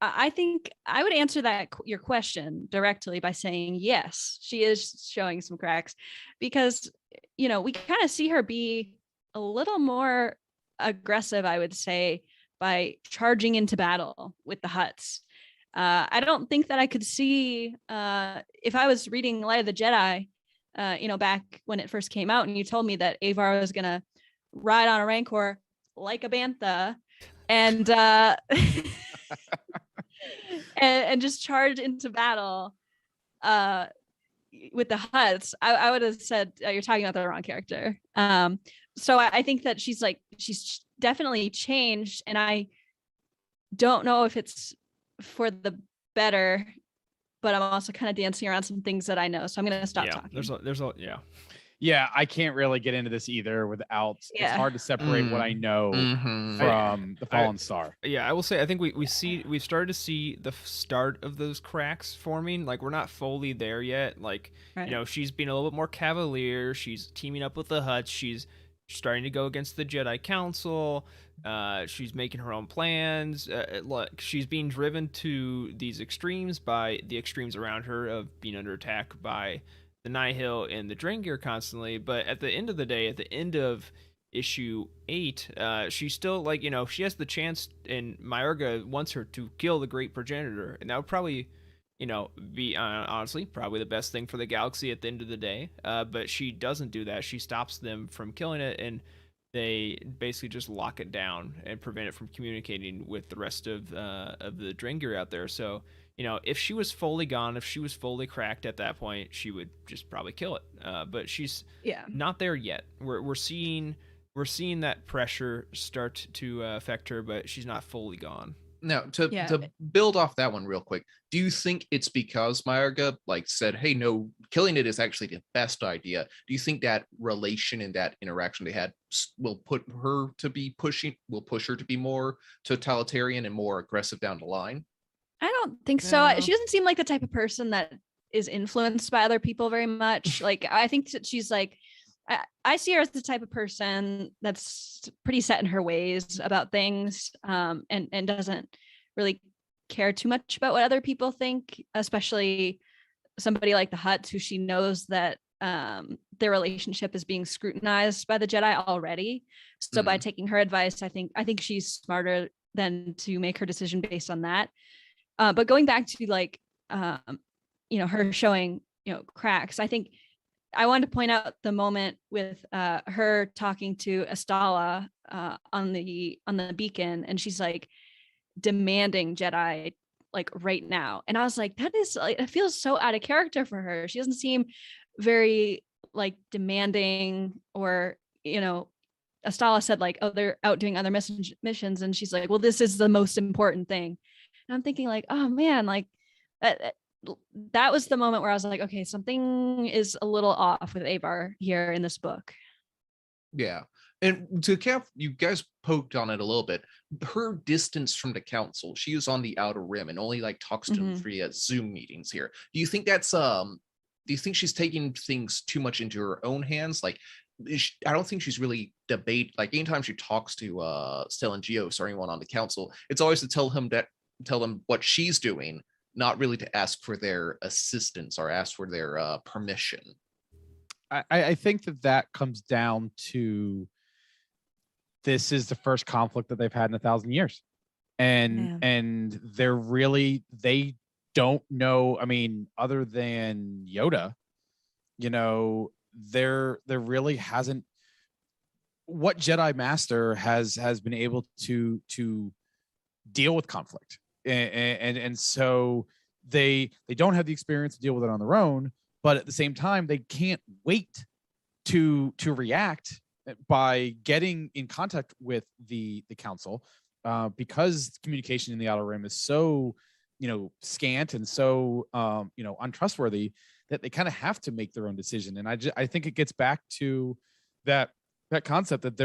I think I would answer your question directly by saying yes, she is showing some cracks, because we kind of see her be a little more aggressive, I would say, by charging into battle with the Hutts. I don't think that I could see if I was reading Light of the Jedi, back when it first came out, and you told me that Avar was gonna ride on a Rancor like a bantha and and just charge into battle with the Hutts. I would have said you're talking about the wrong character. So I think that she's definitely changed, and I don't know if it's for the better, but I'm also kind of dancing around some things that I know, so I'm gonna stop talking. Yeah, I can't really get into this either without, it's hard to separate what I know from the Fallen Star. Yeah, I will say, I think we've started to see the start of those cracks forming. Like, we're not fully there yet. Like, right. She's being a little bit more cavalier. She's teaming up with the Hutts. She's starting to go against the Jedi Council. She's making her own plans. She's being driven to these extremes by the extremes around her of being under attack by the Nihil and the Drengir constantly. But at the end of the day, at the end of issue 8, she's still she has the chance, and Mayorga wants her to kill the Great Progenitor, and that would probably be honestly probably the best thing for the galaxy at the end of the day. But she doesn't do that. She stops them from killing it, and they basically just lock it down and prevent it from communicating with the rest of the Drengir out there. So if she was fully gone, if she was fully cracked at that point, she would just probably kill it. But she's not there yet. We're seeing that pressure start to affect her, but she's not fully gone. Now, to build off that one real quick, do you think it's because Mayorga said, hey, no, killing it is actually the best idea? Do you think that relation and that interaction they had will push her to be more totalitarian and more aggressive down the line? I don't think so. She doesn't seem like the type of person that is influenced by other people very much. I think that she's I see her as the type of person that's pretty set in her ways about things, and doesn't really care too much about what other people think, especially somebody like the Hutts, who she knows that their relationship is being scrutinized by the Jedi already. So by taking her advice, I think she's smarter than to make her decision based on that. But going back to her showing cracks, I think I wanted to point out the moment with her talking to Astala on the beacon, and she's demanding Jedi right now. And I was like, that is it feels so out of character for her. She doesn't seem very demanding, or Astala said oh, they're out doing other missions, and she's like, well, this is the most important thing. And I'm thinking oh man, that was the moment where I was like, okay, something is a little off with Avar here in this book. Yeah. And to cap, you guys poked on it a little bit. Her distance from the council, she is on the outer rim and only like talks to them via Zoom meetings here. Do you think that's do you think she's taking things too much into her own hands? Like, I don't think she's really like anytime she talks to Stellan Geos or anyone on the council, it's always to tell them what she's doing, not really to ask for their assistance or ask for their permission. I think that comes down to, this is the first conflict that they've had in 1,000 years. And they don't know. I mean, other than Yoda, there really hasn't, what Jedi Master has been able to deal with conflict. And so they don't have the experience to deal with it on their own, but at the same time, they can't wait to react by getting in contact with the council, because communication in the Outer Rim is so scant and so untrustworthy, that they kind of have to make their own decision. And I think it gets back to that concept that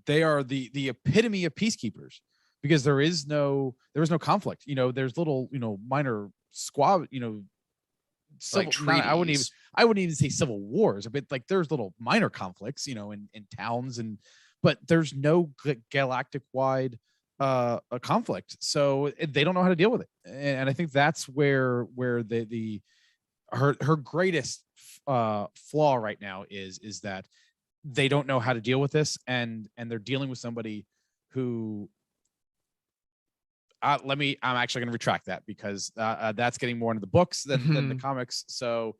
they are the epitome of peacekeepers, because there is no conflict. There's little minor squab, civil, like I wouldn't even say civil wars, but like there's little minor conflicts, in towns, but there's no galactic wide a conflict. So they don't know how to deal with it. And I think that's where her greatest flaw right now is that they don't know how to deal with this, and they're dealing with somebody who I'm actually going to retract that, because that's getting more into the books than the comics. So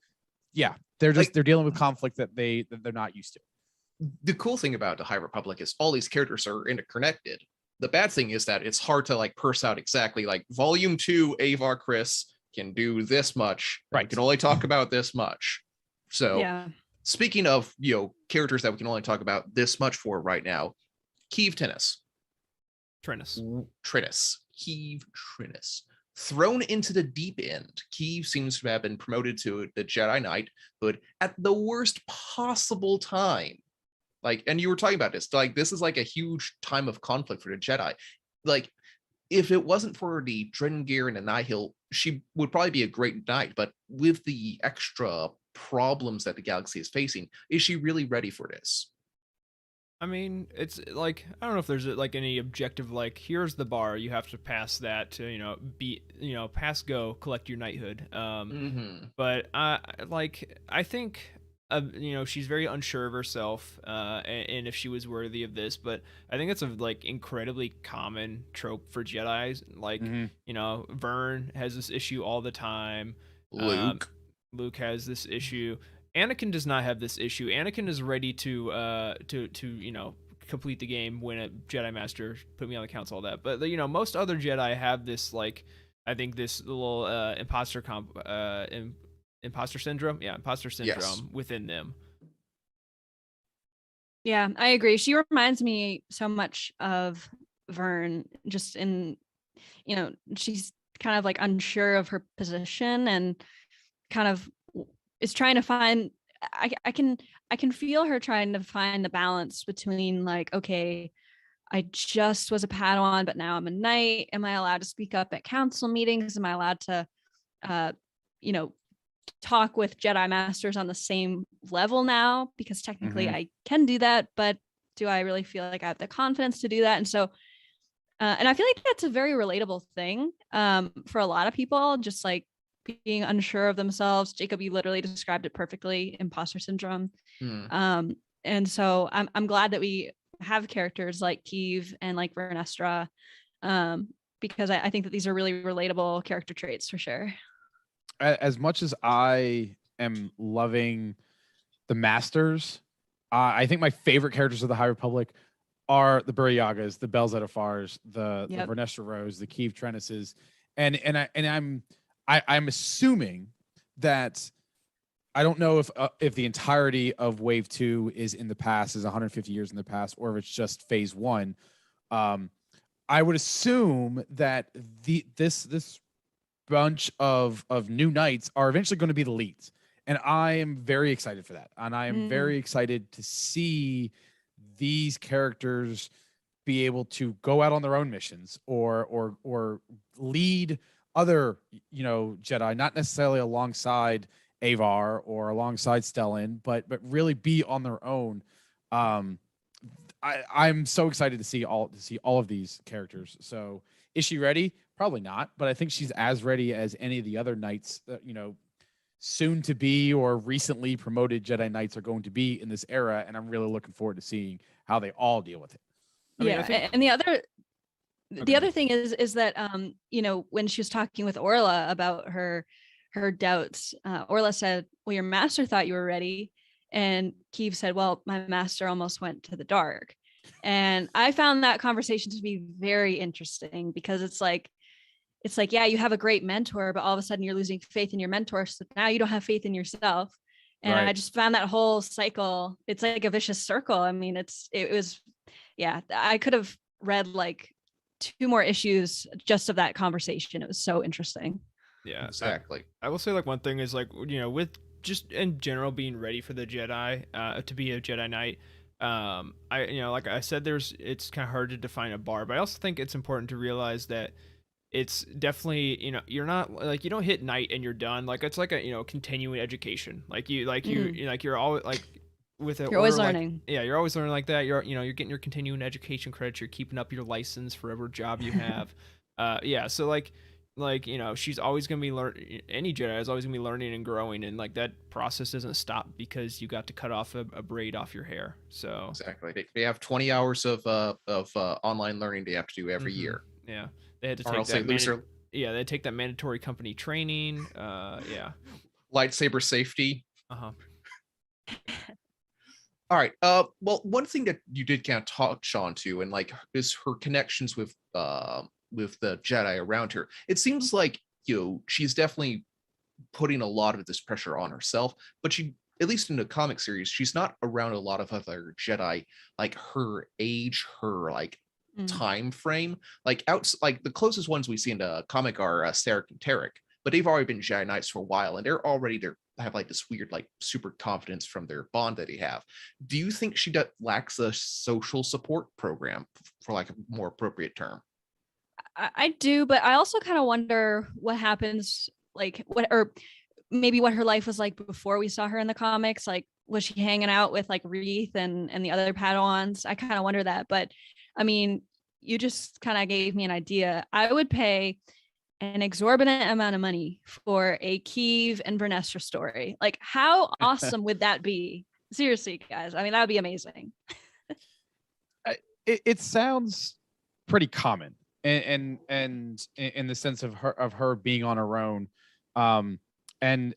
yeah, they're dealing with conflict that they're not used to. The cool thing about the High Republic is all these characters are interconnected. The bad thing is that it's hard to like parse out exactly, like Volume 2 Avar Chris can do this much, right? Can only talk about this much. So yeah. Speaking of characters that we can only talk about this much for right now, Keeve Trennis, thrown into the deep end. Keeve seems to have been promoted to the Jedi Knighthood at the worst possible time. Like, and you were talking about this, like, this is like a huge time of conflict for the Jedi. Like, if it wasn't for the Drengir and the Nihil, she would probably be a great knight. But with the extra problems that the galaxy is facing, is she really ready for this? I mean, it's like, I don't know if there's like any objective, like, here's the bar, you have to pass that to, pass go, collect your knighthood. But I think, she's very unsure of herself, and if she was worthy of this, but I think it's a like incredibly common trope for Jedis. Like, Vern has this issue all the time. Luke has this issue. Anakin does not have this issue. Anakin is ready to complete the game, win a Jedi Master, put me on the council, all that. But most other Jedi have this, like, I think this little imposter syndrome. Yeah, imposter syndrome within them. Yeah, I agree. She reminds me so much of Vern, just in, she's kind of like unsure of her position and kind of is trying to find, I can feel her trying to find the balance between, like, okay, I just was a Padawan, but now I'm a knight. Am I allowed to speak up at council meetings? Am I allowed to, talk with Jedi Masters on the same level now? Because technically I can do that, but do I really feel like I have the confidence to do that? And so, and I feel like that's a very relatable thing for a lot of people, just like being unsure of themselves. Jacob, you literally described it perfectly, imposter syndrome. And so I'm glad that we have characters like Keeve and like Vernestra, because I think that these are really relatable character traits for sure. As much as I am loving the Masters, I think my favorite characters of the High Republic are the Buryagas, the Belzetafars, the Vernestra Rose, the Keeve Trennises, and I'm assuming that, I don't know if the entirety of Wave 2 is in the past, is 150 years in the past, or if it's just Phase 1. I would assume that this bunch of new knights are eventually going to be the leads, and I am very excited for that. And I am very excited to see these characters be able to go out on their own missions or lead other, Jedi, not necessarily alongside Avar or alongside Stellan, but really be on their own. I'm so excited to see all of these characters. So is she ready? Probably not, but I think she's as ready as any of the other knights that, soon to be or recently promoted Jedi Knights are going to be in this era. And I'm really looking forward to seeing how they all deal with it. And the other thing is that when she was talking with Orla about her doubts, Orla said, well, your master thought you were ready, and Keeve said, well, my master almost went to the dark. And I found that conversation to be very interesting, because it's like, yeah, you have a great mentor, but all of a sudden you're losing faith in your mentor, so now you don't have faith in yourself. And Right. I just found that whole cycle, it's like a vicious circle. I mean, I could have read like 2 more issues just of that conversation. It was so interesting. Yeah, Exactly. I will say, like, one thing is, like, with just in general being ready for the Jedi, to be a Jedi Knight. Like I said, it's kind of hard to define a bar, but I also think it's important to realize that it's definitely, you're not like, you don't hit knight and you're done. Like, it's like a, continuing education. Like you're always like with it. You're always learning. Yeah, you're always learning like that. You're getting your continuing education credits. You're keeping up your license for whatever job you have. So she's always gonna be any Jedi is always gonna be learning and growing, and like that process doesn't stop because you got to cut off a braid off your hair. So Exactly. They have 20 hours of online learning they have to do every year. Yeah, they had to Or take else they lose their they take that mandatory company training. lightsaber safety. Uh-huh. All right. Well, one thing that you did kind of touch on too, and like, is her connections with the Jedi around her. It seems like, she's definitely putting a lot of this pressure on herself, but she, at least in the comic series, she's not around a lot of other Jedi like her age, her like time frame. Like the closest ones we see in the comic are Sarek and Tarek, but they've already been Jedi Knights for a while, and they're already have like this weird like super confidence from their bond that they have. Do you think she lacks a social support program, for like a more appropriate term? I do, but I also kind of wonder what happens, like what her life was like before we saw her in the comics. Like, was she hanging out with like Wreath and the other Padawans? I kind of wonder that. But I mean, you just kind of gave me an idea. I would pay an exorbitant amount of money for a Keeve and Vernestra story. Like, how awesome would that be? Seriously, guys. I mean, that would be amazing. It sounds pretty common, and in the sense of her being on her own. And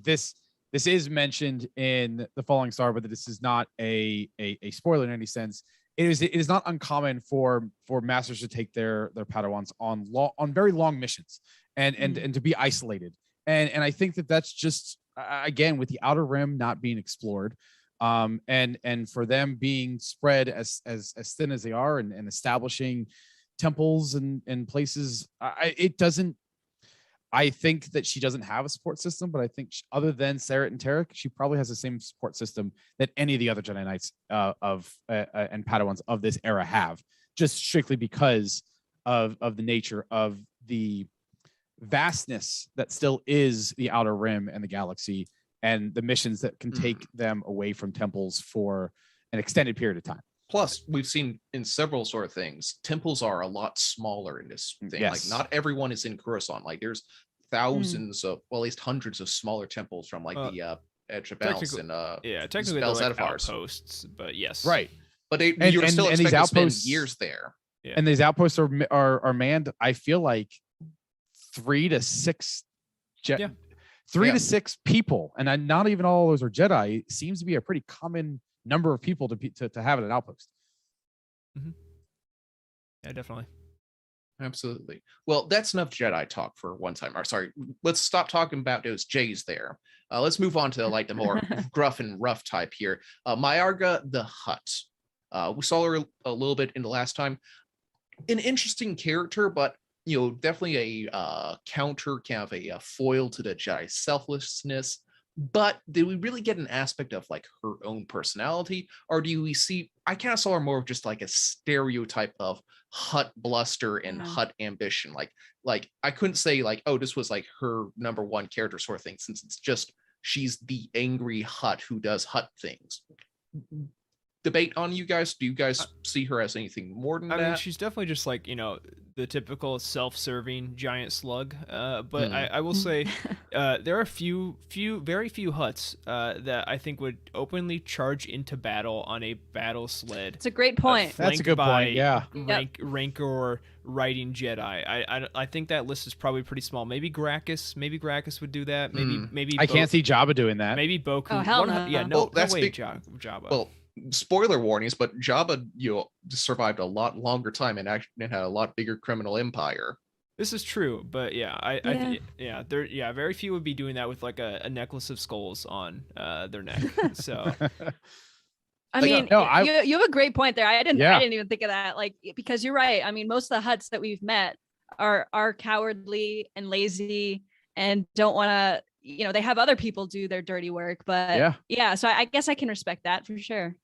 this is mentioned in The Falling Star, but this is not a spoiler in any sense. It is not uncommon for masters to take their Padawans on very long missions and to be isolated. And I think that's just, again, with the Outer Rim not being explored, and for them being spread as thin as they are, and establishing temples and places, I think that she doesn't have a support system, but I think other than Sarek and Tarek, she probably has the same support system that any of the other Jedi Knights and Padawans of this era have, just strictly because of the nature of the vastness that still is the Outer Rim and the galaxy, and the missions that can take them away from temples for an extended period of time. Plus, we've seen in several sort of things, temples are a lot smaller in this thing. Yes. Like, not everyone is in Coruscant. Like, there's thousands of, well, at least hundreds of smaller temples from like the Edge of Balance and technically they're like outposts, but yes, right. But you're still expected to spend years there. Yeah. And these outposts are manned, I feel like 3 to 6 to 6 people, and not even all those are Jedi. It seems to be a pretty common number of people to have at an outpost. Yeah, definitely. Absolutely. Well, that's enough Jedi talk for one time. Or sorry, let's stop talking about those Jays there. Let's move on to like the more gruff and rough type here. Myarga the Hutt. We saw her a little bit in the last time. An interesting character, but definitely a counter, kind of a foil to the Jedi selflessness. but did we really get an aspect of like her own personality, or do we see? I kind of saw her more of just like a stereotype of Hut bluster and Hut ambition. Like I couldn't say like, oh, this was like her number one character sort of thing, since it's just she's the angry Hut who does Hut things. Debate on you guys. Do you guys see her as anything more than that? I mean, she's definitely just like, the typical self-serving giant slug. But I will say, there are very few Huts that I think would openly charge into battle on a battle sled. It's a great point. That's a good point. Yeah. Rancor riding Jedi. I think that list is probably pretty small. Maybe Gracchus would do that. Maybe I can't see Jabba doing that. Maybe Boku. Oh, hell no. Yeah, no way, Jabba. Well, spoiler warnings, but Jabba, survived a lot longer time and actually had a lot bigger criminal empire. This is true, but very few would be doing that with like a necklace of skulls on their neck. So, I mean, you have a great point there. I didn't even think of that. Like, because you're right. I mean, most of the Huts that we've met are cowardly and lazy and don't want to. They have other people do their dirty work. But so I guess I can respect that for sure.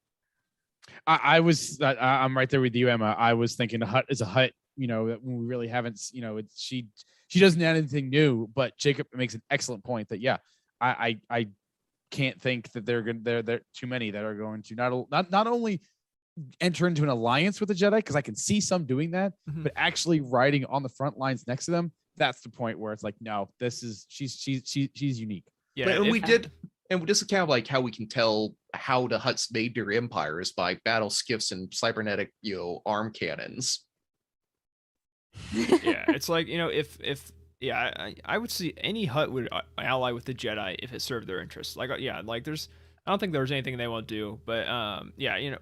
I'm right there with you, Emma. I was thinking a Hut is a Hut. That we really haven't. She doesn't add anything new. But Jacob makes an excellent point that I can't think that there too many that are going to not only enter into an alliance with the Jedi, because I can see some doing that, but actually riding on the front lines next to them. That's the point where it's like, no, she's unique. Yeah, and this is kind of like how we can tell how the Hutts made their empire is by battle skiffs and cybernetic, arm cannons. Yeah, it's like, I would see any Hutt would ally with the Jedi if it served their interests. Like, I don't think there's anything they won't do, but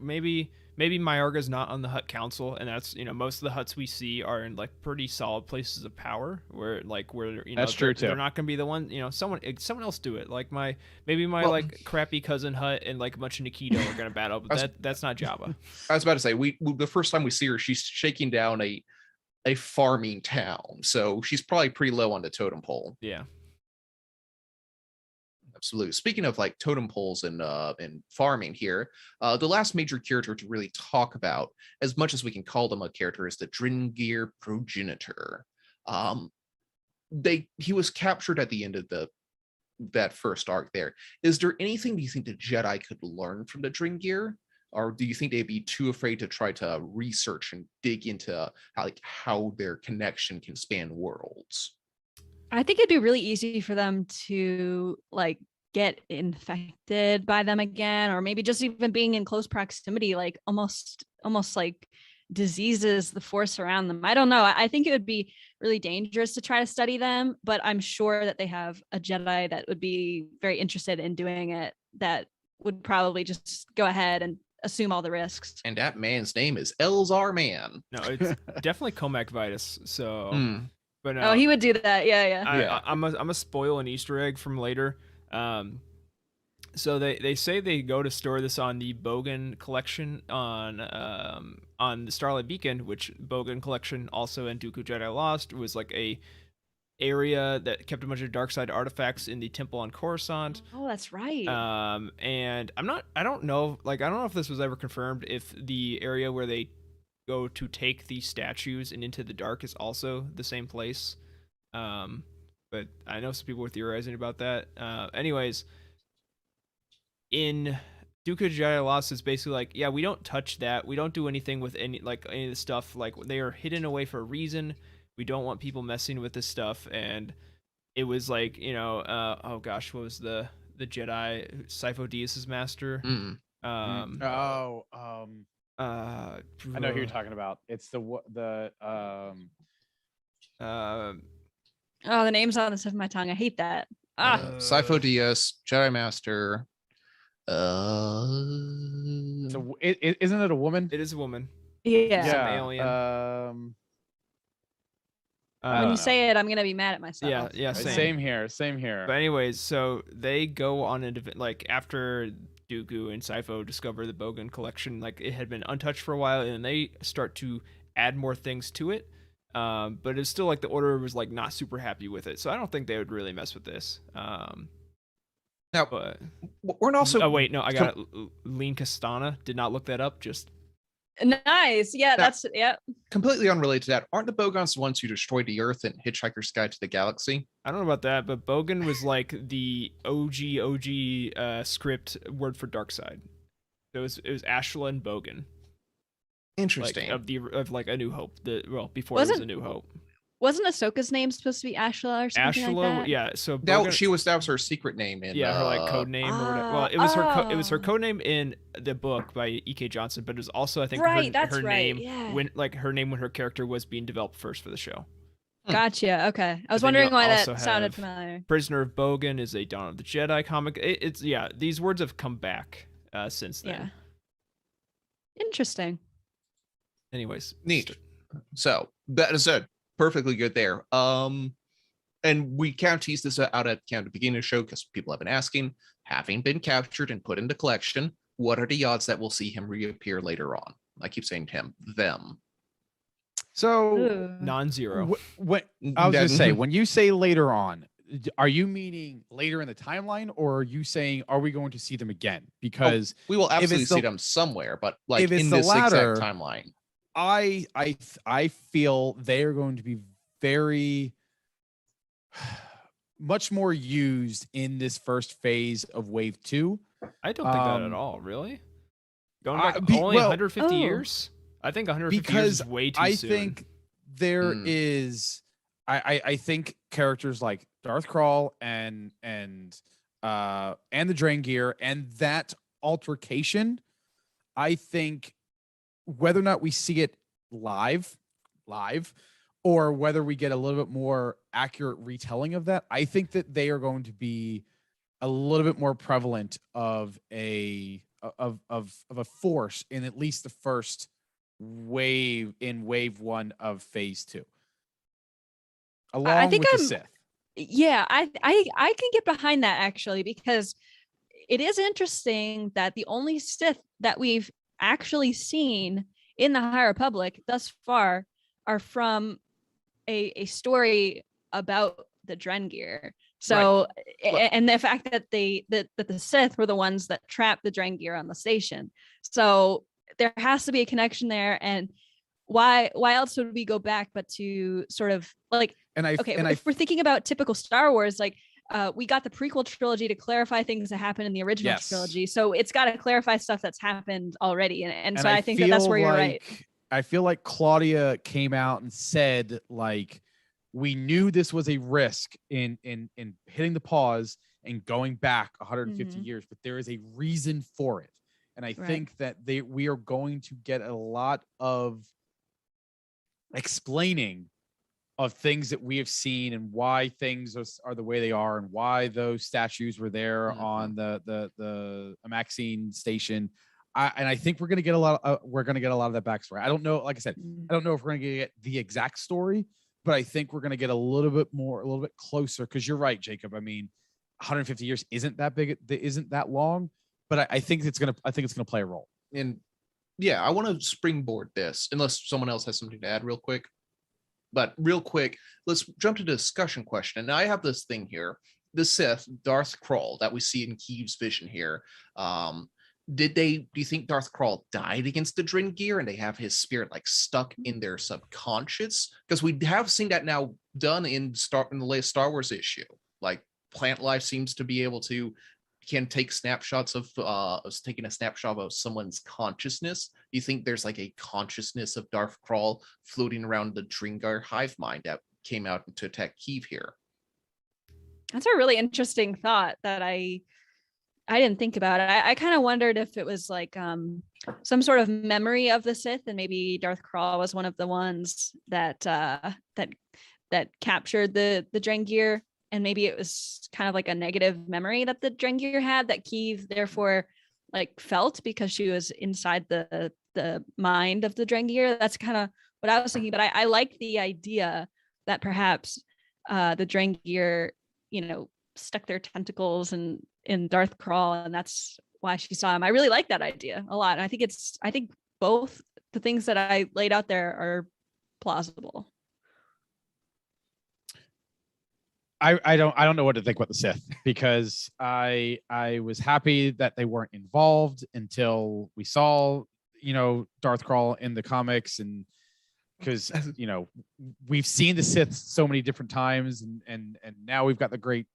maybe Mayorga's not on the Hutt Council, and that's most of the Hutts we see are in like pretty solid places of power where that's true too. They're not gonna be the one, someone else do it. Like my crappy cousin Hutt and like a bunch of Nikito are gonna battle, but that's not Jabba. I was about to say the first time we see her, she's shaking down a farming town, so she's probably pretty low on the totem pole. Yeah. Absolutely. Speaking of like totem poles and farming here, the last major character to really talk about, as much as we can call them a character, is the Drengir progenitor. He was captured at the end of that first arc there. Is there anything do you think the Jedi could learn from the Drengir? Or do you think they'd be too afraid to try to research and dig into how their connection can span worlds? I think it'd be really easy for them to get infected by them again, or maybe just even being in close proximity, like almost like diseases the force around them. I don't know. I think it would be really dangerous to try to study them, but I'm sure that they have a Jedi that would be very interested in doing it, that would probably just go ahead and assume all the risks. And that man's name is Elzar Man. No, it's definitely Comac Vitus. So but oh, he would do that. Yeah. I'm a spoil an Easter egg from later. So they say they go to store this on the Bogan collection on the Starlight Beacon, which Bogan collection also in Dooku Jedi Lost was like a area that kept a bunch of dark side artifacts in the temple on Coruscant. Oh, that's right. And I don't know if this was ever confirmed, if the area where they go to take these statues and into the dark is also the same place. But I know some people were theorizing about that. Anyways, in Dooku Jedi Lost is basically like, yeah, we don't touch that. We don't do anything with any of the stuff. Like, they are hidden away for a reason. We don't want people messing with this stuff. And it was like, oh gosh, what was the Jedi Sifo Dyas's master? I know who you're talking about. It's the name's on the tip of my tongue. I hate that. Sifo Dyas, Jedi Master. So isn't it a woman? It is a woman. Yeah. Some alien. When you say it, I'm gonna be mad at myself. Yeah. Same here. But anyways, so they go on after Dooku and Sifo discover the Bogan collection, like it had been untouched for a while, and they start to add more things to it. But it's still like the Order was like not super happy with it, so I don't think they would really mess with this. Now, But we're also. oh wait, no, I got it. Lean Castana. Did not look that up. Just Nice. Yeah, that's yeah. completely unrelated to that. Aren't the Bogons the ones who destroyed the Earth in Hitchhiker's Guide to the Galaxy? I don't know about that, but Bogan was like the OG script word for dark side. It was Ashla and Bogan. Interesting. Like, of like A New Hope. Before it was A New Hope. Wasn't Ahsoka's name supposed to be Ashla or something like that? Yeah. So Bogan, that was her secret name in her like code name or whatever. Well, it was it was her code name in the book by E.K. Johnson, but it was also I think her name when her name when her character was being developed first for the show. Gotcha. Okay, I was wondering why that sounded familiar. Prisoner of Bogan is a Dawn of the Jedi comic. It's these words have come back since then. Yeah. Interesting. Anyways, neat. So that is it. Perfectly good there. And we can't tease this out at the beginning of the show because people have been asking, having been captured and put into collection, what are the odds that we'll see him reappear later on? I keep saying him, them. So non-zero. What I was going to say, when you say later on, are you meaning later in the timeline, or are you saying are we going to see them again? Because we will absolutely see them somewhere, but like in this exact timeline. I feel they are going to be very much more used in this first phase of Wave 2. I don't think that at all, really. Going back only 150 years? I think 150 years is way too soon. I think there is I think characters like Darth Krall and the Drengir and that altercation, I think whether or not we see it live, or whether we get a little bit more accurate retelling of that, I think that they are going to be a little bit more prevalent of a force in at least the first wave in Wave 1 of Phase 2. Along with the Sith. Yeah, I can get behind that actually, because it is interesting that the only Sith that we've actually seen in the High Republic thus far are from a story about the Drengir. So and the fact that that the Sith were the ones that trapped the Drengir on the station. So there has to be a connection there. And why else would we go back but to sort of like if we're thinking about typical Star Wars, like we got the prequel trilogy to clarify things that happened in the original trilogy. So it's got to clarify stuff that's happened already. And so I think that's where you're right. I feel like Claudia came out and said, like, we knew this was a risk in hitting the pause and going back 150 years, but there is a reason for it. And I think that we are going to get a lot of explaining of things that we have seen and why things are the way they are and why those statues were there on the Maxine station. I think we're going to get a lot of that backstory. I don't know. Like I said, I don't know if we're going to get the exact story, but I think we're going to get a little bit closer. Cause you're right, Jacob. I mean, 150 years isn't that big. Isn't that long, but I think it's going to play a role. And yeah, I want to springboard this unless someone else has something to add real quick. But real quick, let's jump to the discussion question. And I have this thing here. The Sith, Darth Krall, that we see in Keeve's vision here. Do you think Darth Krall died against the Drengir and they have his spirit like stuck in their subconscious? Because we have seen that now done in the latest Star Wars issue. Like plant life seems to be able to can take snapshots of taking a snapshot of someone's consciousness. Do you think there's like a consciousness of Darth Krall floating around the Drengir hive mind that came out to attack Keeve here? That's a really interesting thought that I didn't think about. I kind of wondered if it was like some sort of memory of the Sith, and maybe Darth Krall was one of the ones that captured the Drengir. And maybe it was kind of like a negative memory that the Drengir had that Keeve therefore like felt because she was inside the mind of the Drengir. That's kind of what I was thinking. But I like the idea that perhaps the Drengir, stuck their tentacles in Darth Krall, and that's why she saw him. I really like that idea a lot. And I think both the things that I laid out there are plausible. I don't know what to think about the Sith, because I was happy that they weren't involved until we saw, Darth Krall in the comics, and because we've seen the Sith so many different times, and now we've got the great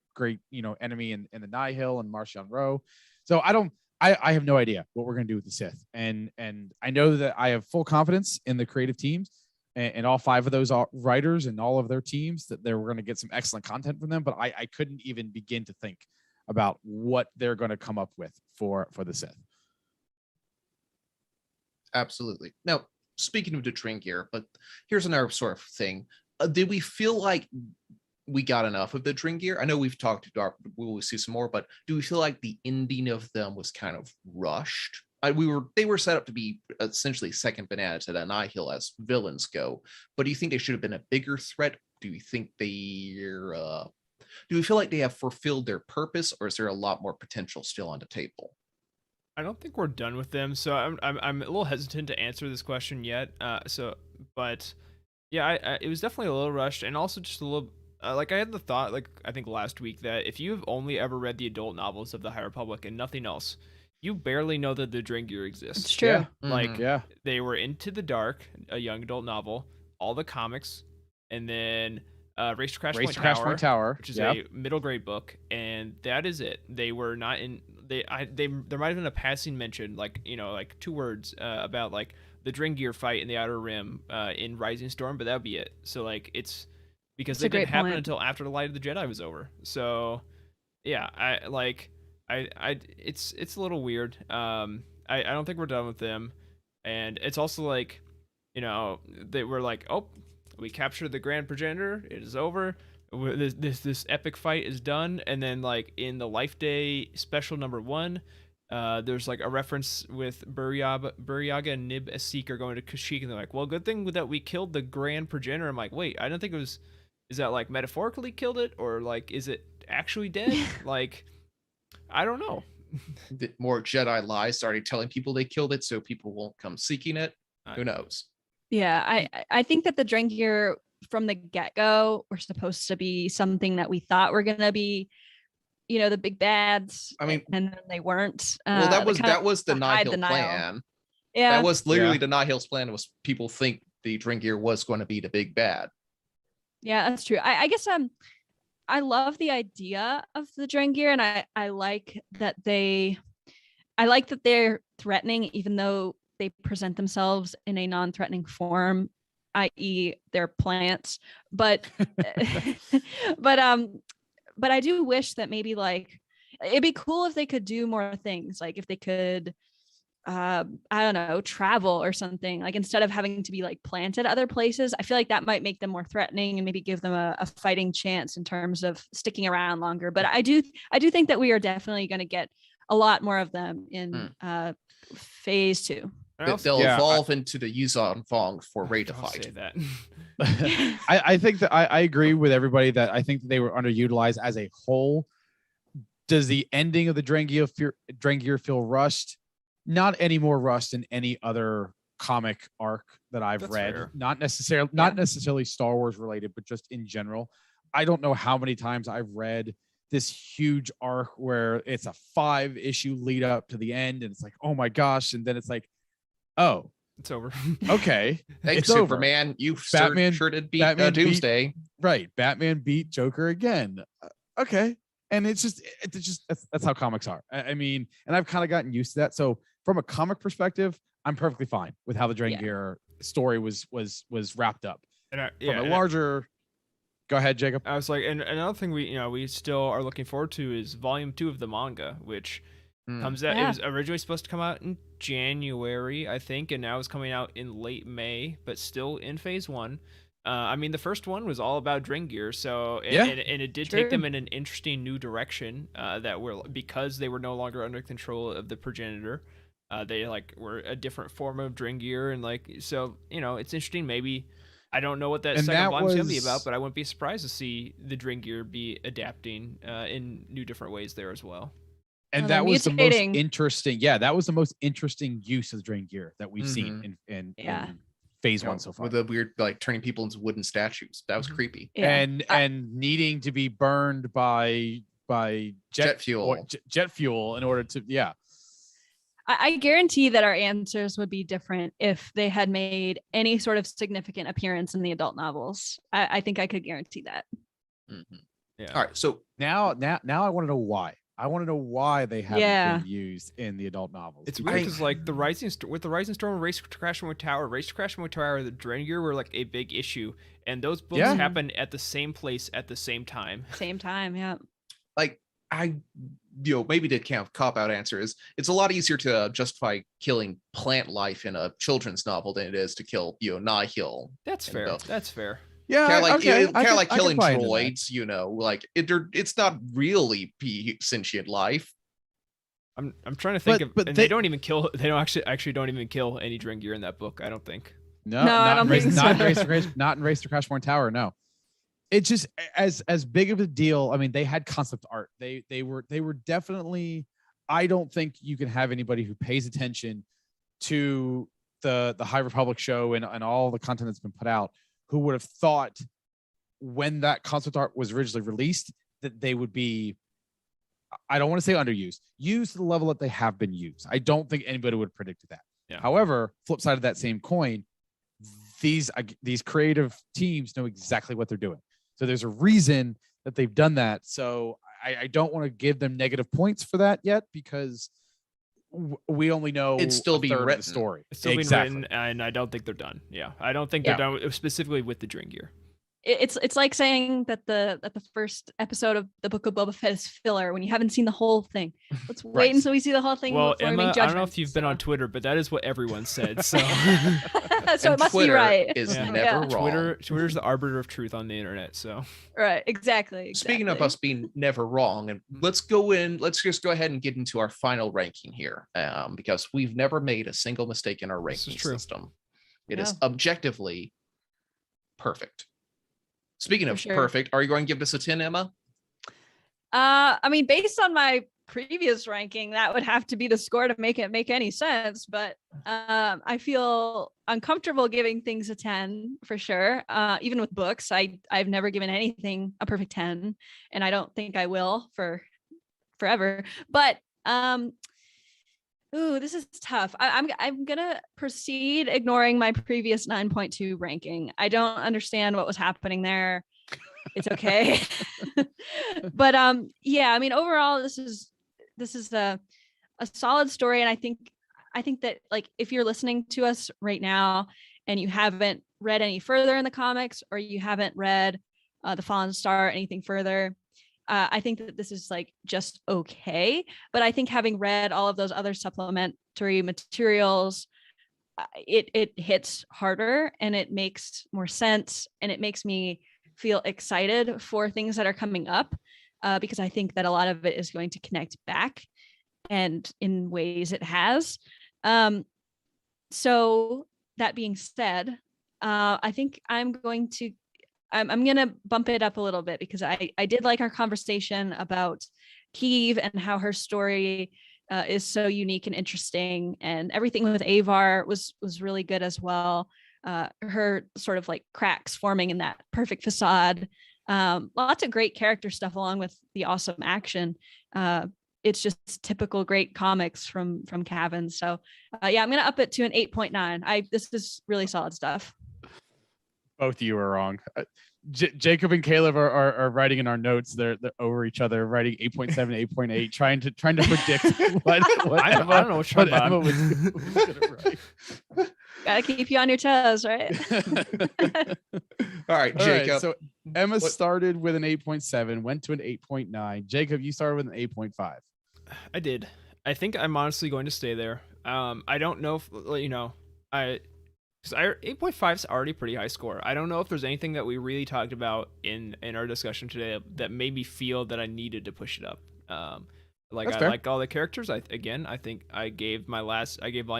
enemy in the Nihil and Marchion Ro. So I have no idea what we're gonna do with the Sith, and I know that I have full confidence in the creative teams and all 5 of those writers and all of their teams, that we're going to get some excellent content from them. But I couldn't even begin to think about what they're going to come up with for the Sith. Absolutely. Now, speaking of the Drengir, but here's another sort of thing. Did we feel like we got enough of the Drengir? I know we've talked about, we'll see some more, but do we feel like the ending of them was kind of rushed? They were set up to be essentially second banana to the Nihil as villains go, but do you think they should have been a bigger threat? Do you think do we feel like they have fulfilled their purpose, or is there a lot more potential still on the table? I don't think we're done with them, so I'm a little hesitant to answer this question yet. But yeah, it was definitely a little rushed, and also just a little. Like I had the thought, like I think last week, that if you've only ever read the adult novels of the High Republic and nothing else, you barely know that the Drengir exists. It's true. Yeah. Like, they were Into the Dark, a young adult novel, all the comics, and then Race to Crash Point Tower, which is a middle grade book, and that is it. They were not in. There might have been a passing mention, like 2 words about like the Drengir fight in the Outer Rim in Rising Storm, but that would be it. So like it's because it didn't happen until after the Light of the Jedi was over. So yeah, it's a little weird. I don't think we're done with them, and it's also like, they were like, oh, we captured the Grand Progenitor, it is over, this epic fight is done, and then like in the Life Day special #1, there's like a reference with Buryaga and Nib Seeker going to Kashyyyk, and they're like, well, good thing that we killed the Grand Progenitor. I'm like, wait, I don't think it was. Is that like metaphorically killed it, or like is it actually dead? Like, I don't know. More Jedi lies started telling people they killed it, so people won't come seeking it. Who knows? Yeah, I think that the Drengir from the get-go were supposed to be something that we thought were gonna be, the big bads. I mean, and then they weren't. Well, that was the Nihil plan. Yeah, that was literally the Nihil's plan. Was people think the Drengir was going to be the big bad? Yeah, that's true. I guess I love the idea of the Drengir, and I like that they're threatening, even though they present themselves in a non-threatening form, i.e. they're plants. But but I do wish that maybe like it'd be cool if they could do more things, like if they could I don't know, travel or something, like instead of having to be like planted other places. I feel like that might make them more threatening and maybe give them a fighting chance in terms of sticking around longer. But I do think that we are definitely going to get a lot more of them in phase 2. They'll evolve into the Yuzon Fong for Rey to fight. That. I think that I agree with everybody that I think that they were underutilized as a whole. Does the ending of the Drengir feel rushed? Not any more rushed than any other comic arc that I've read. Fair. Not necessarily Star Wars related, but just in general. I don't know how many times I've read this huge arc where it's a 5-issue lead up to the end, and it's like, oh my gosh, and then it's like, oh, it's over. Okay, thanks, it's Superman. Over. You sure did beat Doomsday. Right, Batman beat Joker again. Okay, and it's just that's how comics are. I mean, and I've kind of gotten used to that. So from a comic perspective, I'm perfectly fine with how the Drengir story was wrapped up. And from a larger. Go ahead, Jacob. I was like, and another thing we still are looking forward to is volume 2 of the manga, which comes out. It was originally supposed to come out in January, I think, and now it's coming out in late May, but still in phase 1. I mean, the first one was all about Drengir, so and it did take them in an interesting new direction. Because they were no longer under control of the progenitor. They were a different form of Drengir, and so it's interesting. Maybe I don't know what that second volume is gonna be about, but I wouldn't be surprised to see the Drengir be adapting in new different ways there as well. And that was the most interesting. Yeah, that was the most interesting use of Drengir that we've seen in phase one so far. With the weird like turning people into wooden statues. That was creepy. Yeah. And needing to be burned by jet fuel. Jet fuel in order to I guarantee that our answers would be different if they had made any sort of significant appearance in the adult novels. I think I could guarantee that. Mm-hmm. Yeah. All right. So now I want to know why. I want to know why they haven't been used in the adult novels. It's weird because like the Rising Storm, Race to Crash and Tower, the Drengir were like a big issue, and those books happen at the same place at the same time. Same time, yeah. Like maybe the cop out answer is it's a lot easier to justify killing plant life in a children's novel than it is to kill Nihil. That's fair. That's fair. Yeah, kind of like killing droids, like it's not really sentient life. I'm trying to think but they don't even kill. They don't actually don't even kill any Drengir in that book. I don't think. No, I don't think so. Not in Race to Crashmore Tower. No, it's just as big of a deal. I mean, they had concept art. They were definitely. I don't think you can have anybody who pays attention to the High Republic show and all the content that's been put out who would have thought when that concept art was originally released that they would be, I don't want to say underused, used to the level that they have been used. I don't think anybody would have predicted that. Yeah. However, flip side of that same coin, these creative teams know exactly what they're doing. So there's a reason that they've done that. So I don't want to give them negative points for that yet because we only know it's still being written. The story. It's still being written, and I don't think they're done. Yeah, I don't think they're done specifically with the Drengir. It's like saying that the first episode of the Book of Boba Fett is filler when you haven't seen the whole thing. Let's wait until we see the whole thing. Well, before Emma, we make I don't know if you've been on Twitter, but that is what everyone said. So, so it must be right. Is never wrong. Twitter's the arbiter of truth on the internet. So, right, exactly. Speaking of us being never wrong, and let's just go ahead and get into our final ranking here, because we've never made a single mistake in our ranking system. It is objectively perfect. Speaking of perfect, are you going to give this a 10, Emma? I mean, based on my previous ranking, that would have to be the score to make it make any sense. But I feel uncomfortable giving things a 10 for sure. Even with books, I've never given anything a perfect 10, and I don't think I will for forever. But this is tough. I'm gonna proceed ignoring my previous 9.2 ranking. I don't understand what was happening there. It's okay. But I mean, overall, this is a solid story, and I think that like if you're listening to us right now and you haven't read any further in the comics or you haven't read The Fallen Star anything further, I think that this is like just okay, but I think having read all of those other supplementary materials, it hits harder and it makes more sense, and it makes me feel excited for things that are coming up, because I think that a lot of it is going to connect back, and in ways it has. So that being said, I think I'm going to bump it up a little bit because I did like our conversation about Kiev and how her story is so unique and interesting, and everything with Avar was really good as well. Her sort of like cracks forming in that perfect facade. Lots of great character stuff along with the awesome action. It's just typical great comics from Cavan. So I'm gonna up it to an 8.9. This is really solid stuff. Both of you are wrong. Jacob and Caleb are writing in our notes. They're over each other, writing 8.7, 8.8, trying to predict what I don't know what Emma was gonna write. Gotta keep you on your toes, right? All right, Jacob. Right, so Emma started with an 8.7, went to an 8.9. Jacob, you started with an 8.5. I did. I think I'm honestly going to stay there. I don't know if 8.5 is already a pretty high score. I don't know if there's anything that we really talked about in our discussion today that made me feel that I needed to push it up. I like all the characters. I think I gave volume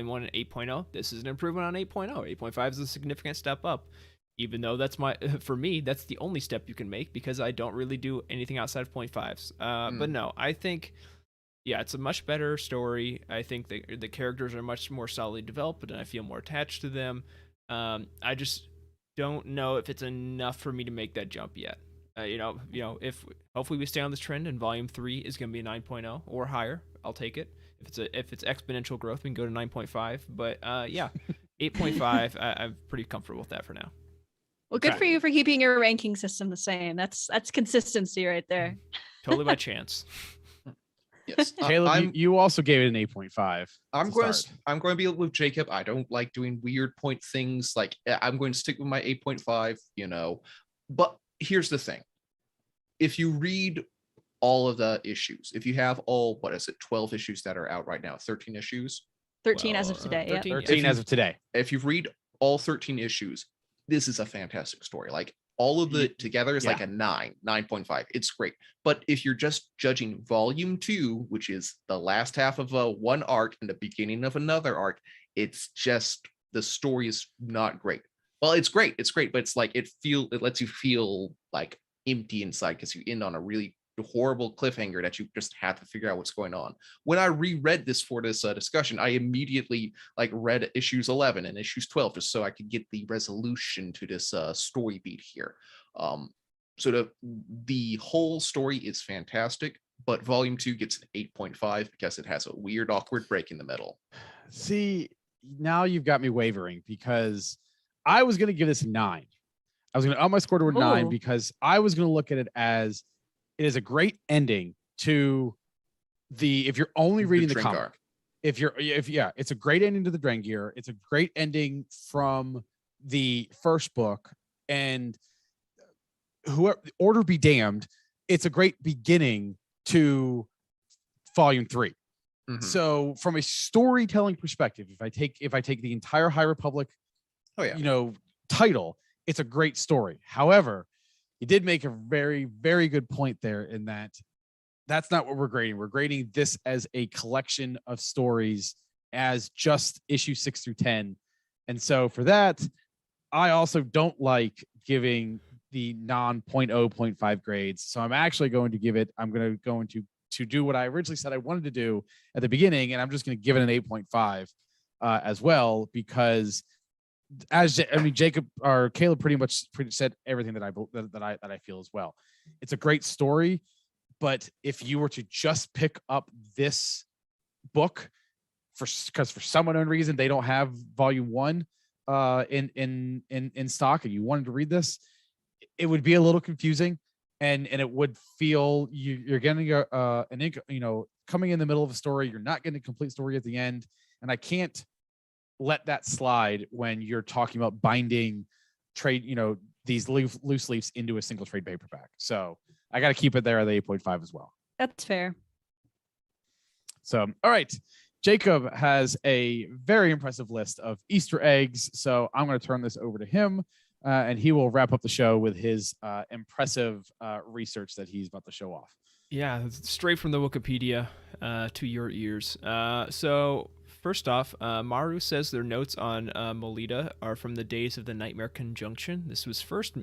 1 an 8.0. This is an improvement on 8.0. 8.5 is a significant step up, even though for me, that's the only step you can make because I don't really do anything outside of 0.5s. But no, I think, it's a much better story. I think the characters are much more solidly developed, and I feel more attached to them. I just don't know if it's enough for me to make that jump yet. If hopefully we stay on this trend and volume 3 is going to be a 9.0 or higher, I'll take it. If it's exponential growth, we can go to 9.5. But yeah, 8.5, I'm pretty comfortable with that for now. Well, good for you for keeping your ranking system the same. That's consistency right there. Totally by chance. Yes, Caleb, you also gave it an 8.5. I'm going to be with Jacob. I don't like doing weird point things. Like I'm going to stick with my 8.5. But here's the thing: if you read all of the issues, if you have all 12 issues that are out right now, 13 issues, 13 as of today. 13 as of today. If you read all 13 issues, this is a fantastic story. Like all of it together is like a 9.5. It's great. But if you're just judging volume 2, which is the last half of one arc and the beginning of another arc, it's just the story is not great. Well, it's great, but it's like it lets you feel like empty inside because you end on a really horrible cliffhanger that you just have to figure out what's going on. When I reread this for this discussion, I immediately read issues 11 and issues 12 just so I could get the resolution to this story beat here. So the whole story is fantastic, but volume 2 gets an 8.5 because it has a weird, awkward break in the middle. See, now you've got me wavering because I was going to give this a 9. I was going to up my score to a 9 because I was going to look at it as it is a great ending to if you're only reading the comic. It's a great ending to the Drengir. It's a great ending from the first book, and whoever order be damned, it's a great beginning to volume 3. Mm-hmm. So from a storytelling perspective, if I take the entire High Republic, title, it's a great story. However, you did make a very, very good point there in that that's not what we're grading. We're grading this as a collection of stories as just issue 6 through 10. And so for that, I also don't like giving the non-0.0, 0.5 grades. So I'm actually going to give it, I'm going to do what I originally said I wanted to do at the beginning. And I'm just going to give it an 8.5 as well, because Jacob or Caleb pretty much said everything that I feel as well. It's a great story, but if you were to just pick up this book because for some unknown reason they don't have volume 1 in stock and you wanted to read this, it would be a little confusing and it would feel you're getting coming in the middle of a story, you're not getting a complete story at the end, and I can't let that slide when you're talking about binding trade, these loose leaves into a single trade paperback. So I got to keep it there at the 8.5 as well. That's fair. So, all right. Jacob has a very impressive list of Easter eggs. So I'm going to turn this over to him and he will wrap up the show with his impressive research that he's about to show off. Yeah, straight from the Wikipedia to your ears. So first off, Maru says their notes on Molita are from the days of the Nightmare Conjunction. This was first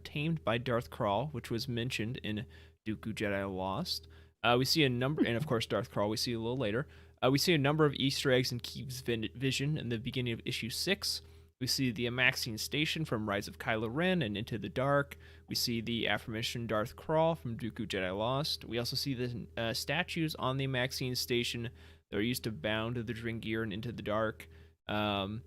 tamed by Darth Krall, which was mentioned in Dooku Jedi Lost. We see a number, and of course Darth Krall we see a little later. We see a number of Easter eggs in Keeve's vision in the beginning of issue 6. We see the Amaxian Station from Rise of Kylo Ren and Into the Dark. We see the aforementioned Darth Krall from Dooku Jedi Lost. We also see the statues on the Amaxian Station that are used to bound the Drengir and Into the Dark. In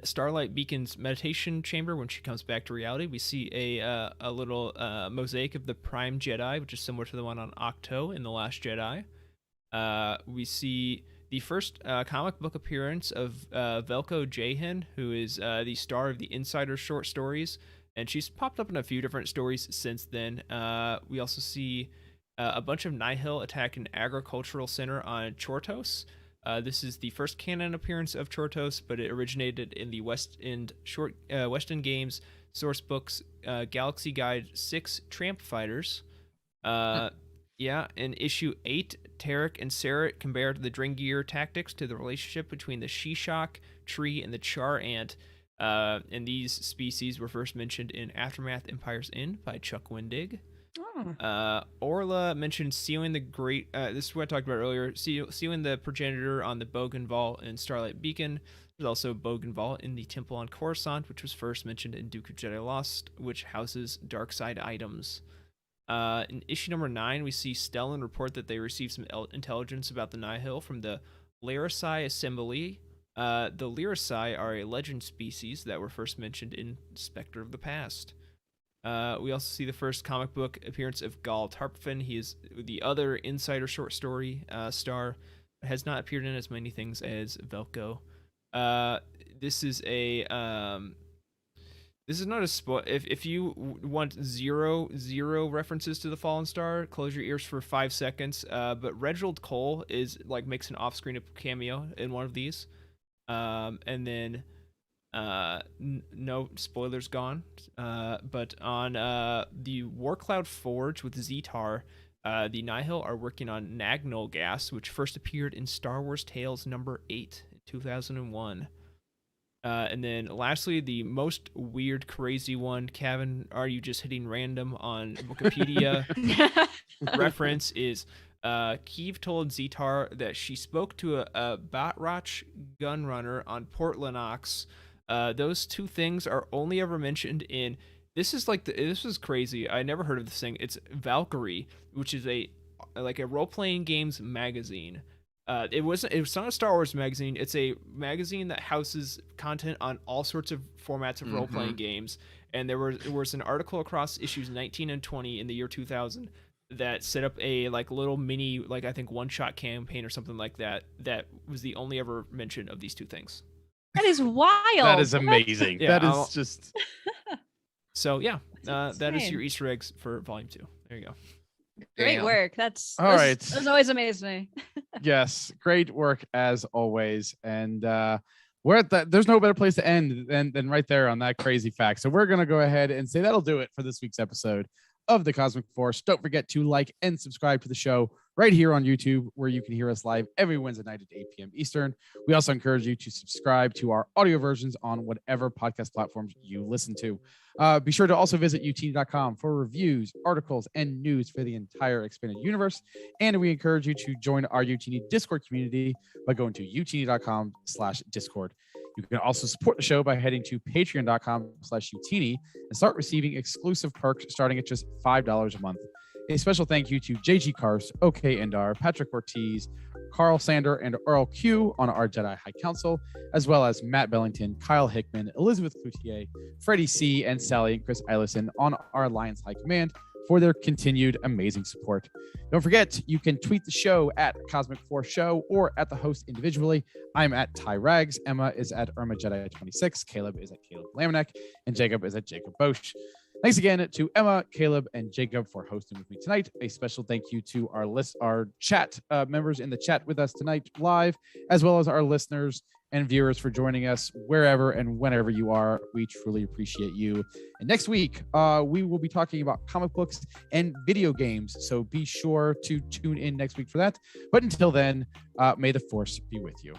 Starlight Beacon's meditation chamber, when she comes back to reality, we see a little mosaic of the Prime Jedi, which is similar to the one on Octo in The Last Jedi. We see the first comic book appearance of Velko Jahan, who is the star of the Insider short stories, and she's popped up in a few different stories since then. We also see a bunch of Nihil attack an agricultural center on Chortos. This is the first canon appearance of Chortos, but it originated in the West End Games source books Galaxy Guide 6 Tramp Fighters. Yeah, in issue 8, Tarek and Sarah compare the Drengir tactics to the relationship between the Shishak tree and the Char ant. And these species were first mentioned in Aftermath Empire's End by Chuck Wendig. Orla mentioned sealing the great. This is what I talked about earlier. Sealing the progenitor on the Bougainville in Starlight Beacon. There's also Bougainville in the Temple on Coruscant, which was first mentioned in Duke of Jedi Lost, which houses dark side items. In issue number 9, we see Stellan report that they received some intelligence about the Nihil from the Lyrisai Assembly. The Lyrisai are a legend species that were first mentioned in Spectre of the Past. We also see the first comic book appearance of Gal Tarpfin. He is the other Insider short story star. Has not appeared in as many things as Velko. This is not a spoil. If you want zero references to the Fallen Star, close your ears for 5 seconds. But Reginald Cole makes an off-screen cameo in one of these, and then no spoilers gone. But on the Warcloud Forge with Zetar, the Nihil are working on Nagnol gas, which first appeared in Star Wars Tales number 8 in 2001. And then lastly, the most weird, crazy one, Cavan, are you just hitting random on Wikipedia? Reference is Keeve told Zetar that she spoke to a Batrach gunrunner on Port Lennox. Those two things are only ever mentioned in... This is crazy. I never heard of this thing. It's Valkyrie, which is a role-playing games magazine. It was not a Star Wars magazine. It's a magazine that houses content on all sorts of formats of role-playing games. And there was an article across issues 19 and 20 in the year 2000 that set up a little mini I think one-shot campaign or something like that. That was the only ever mention of these two things. That is wild. That is amazing. Yeah, that is just. So yeah, that is your Easter eggs for Volume 2. There you go. Great work. That's all right. Those always amaze me. Yes, great work as always. And we're at that. There's no better place to end than right there on that crazy fact. So we're gonna go ahead and say that'll do it for this week's episode of the Cosmic Force. Don't forget to like and subscribe to the show right here on YouTube, where you can hear us live every Wednesday night at 8 p.m. Eastern. We also encourage you to subscribe to our audio versions on whatever podcast platforms you listen to. Be sure to also visit utini.com for reviews, articles, and news for the entire expanded universe. And we encourage you to join our Utini Discord community by going to utini.com/Discord. You can also support the show by heading to patreon.com/Utini and start receiving exclusive perks starting at just $5 a month. A special thank you to JG Karst, OK Endar, Patrick Ortiz, Carl Sander, and Earl Q on our Jedi High Council, as well as Matt Bellington, Kyle Hickman, Elizabeth Cloutier, Freddie C., and Sally and Chris Eilison on our Alliance High Command for their continued amazing support. Don't forget, you can tweet the show at Cosmic Force Show or at the host individually. I'm at Ty Rags, Emma is at Irma Jedi 26, Caleb is at Caleb Lamanek, and Jacob is at Jacob Bosch. Thanks again to Emma, Caleb, and Jacob for hosting with me tonight. A special thank you to our chat members in the chat with us tonight live, as well as our listeners and viewers for joining us wherever and whenever you are. We truly appreciate you. And next week, we will be talking about comic books and video games. So be sure to tune in next week for that. But until then, may the Force be with you.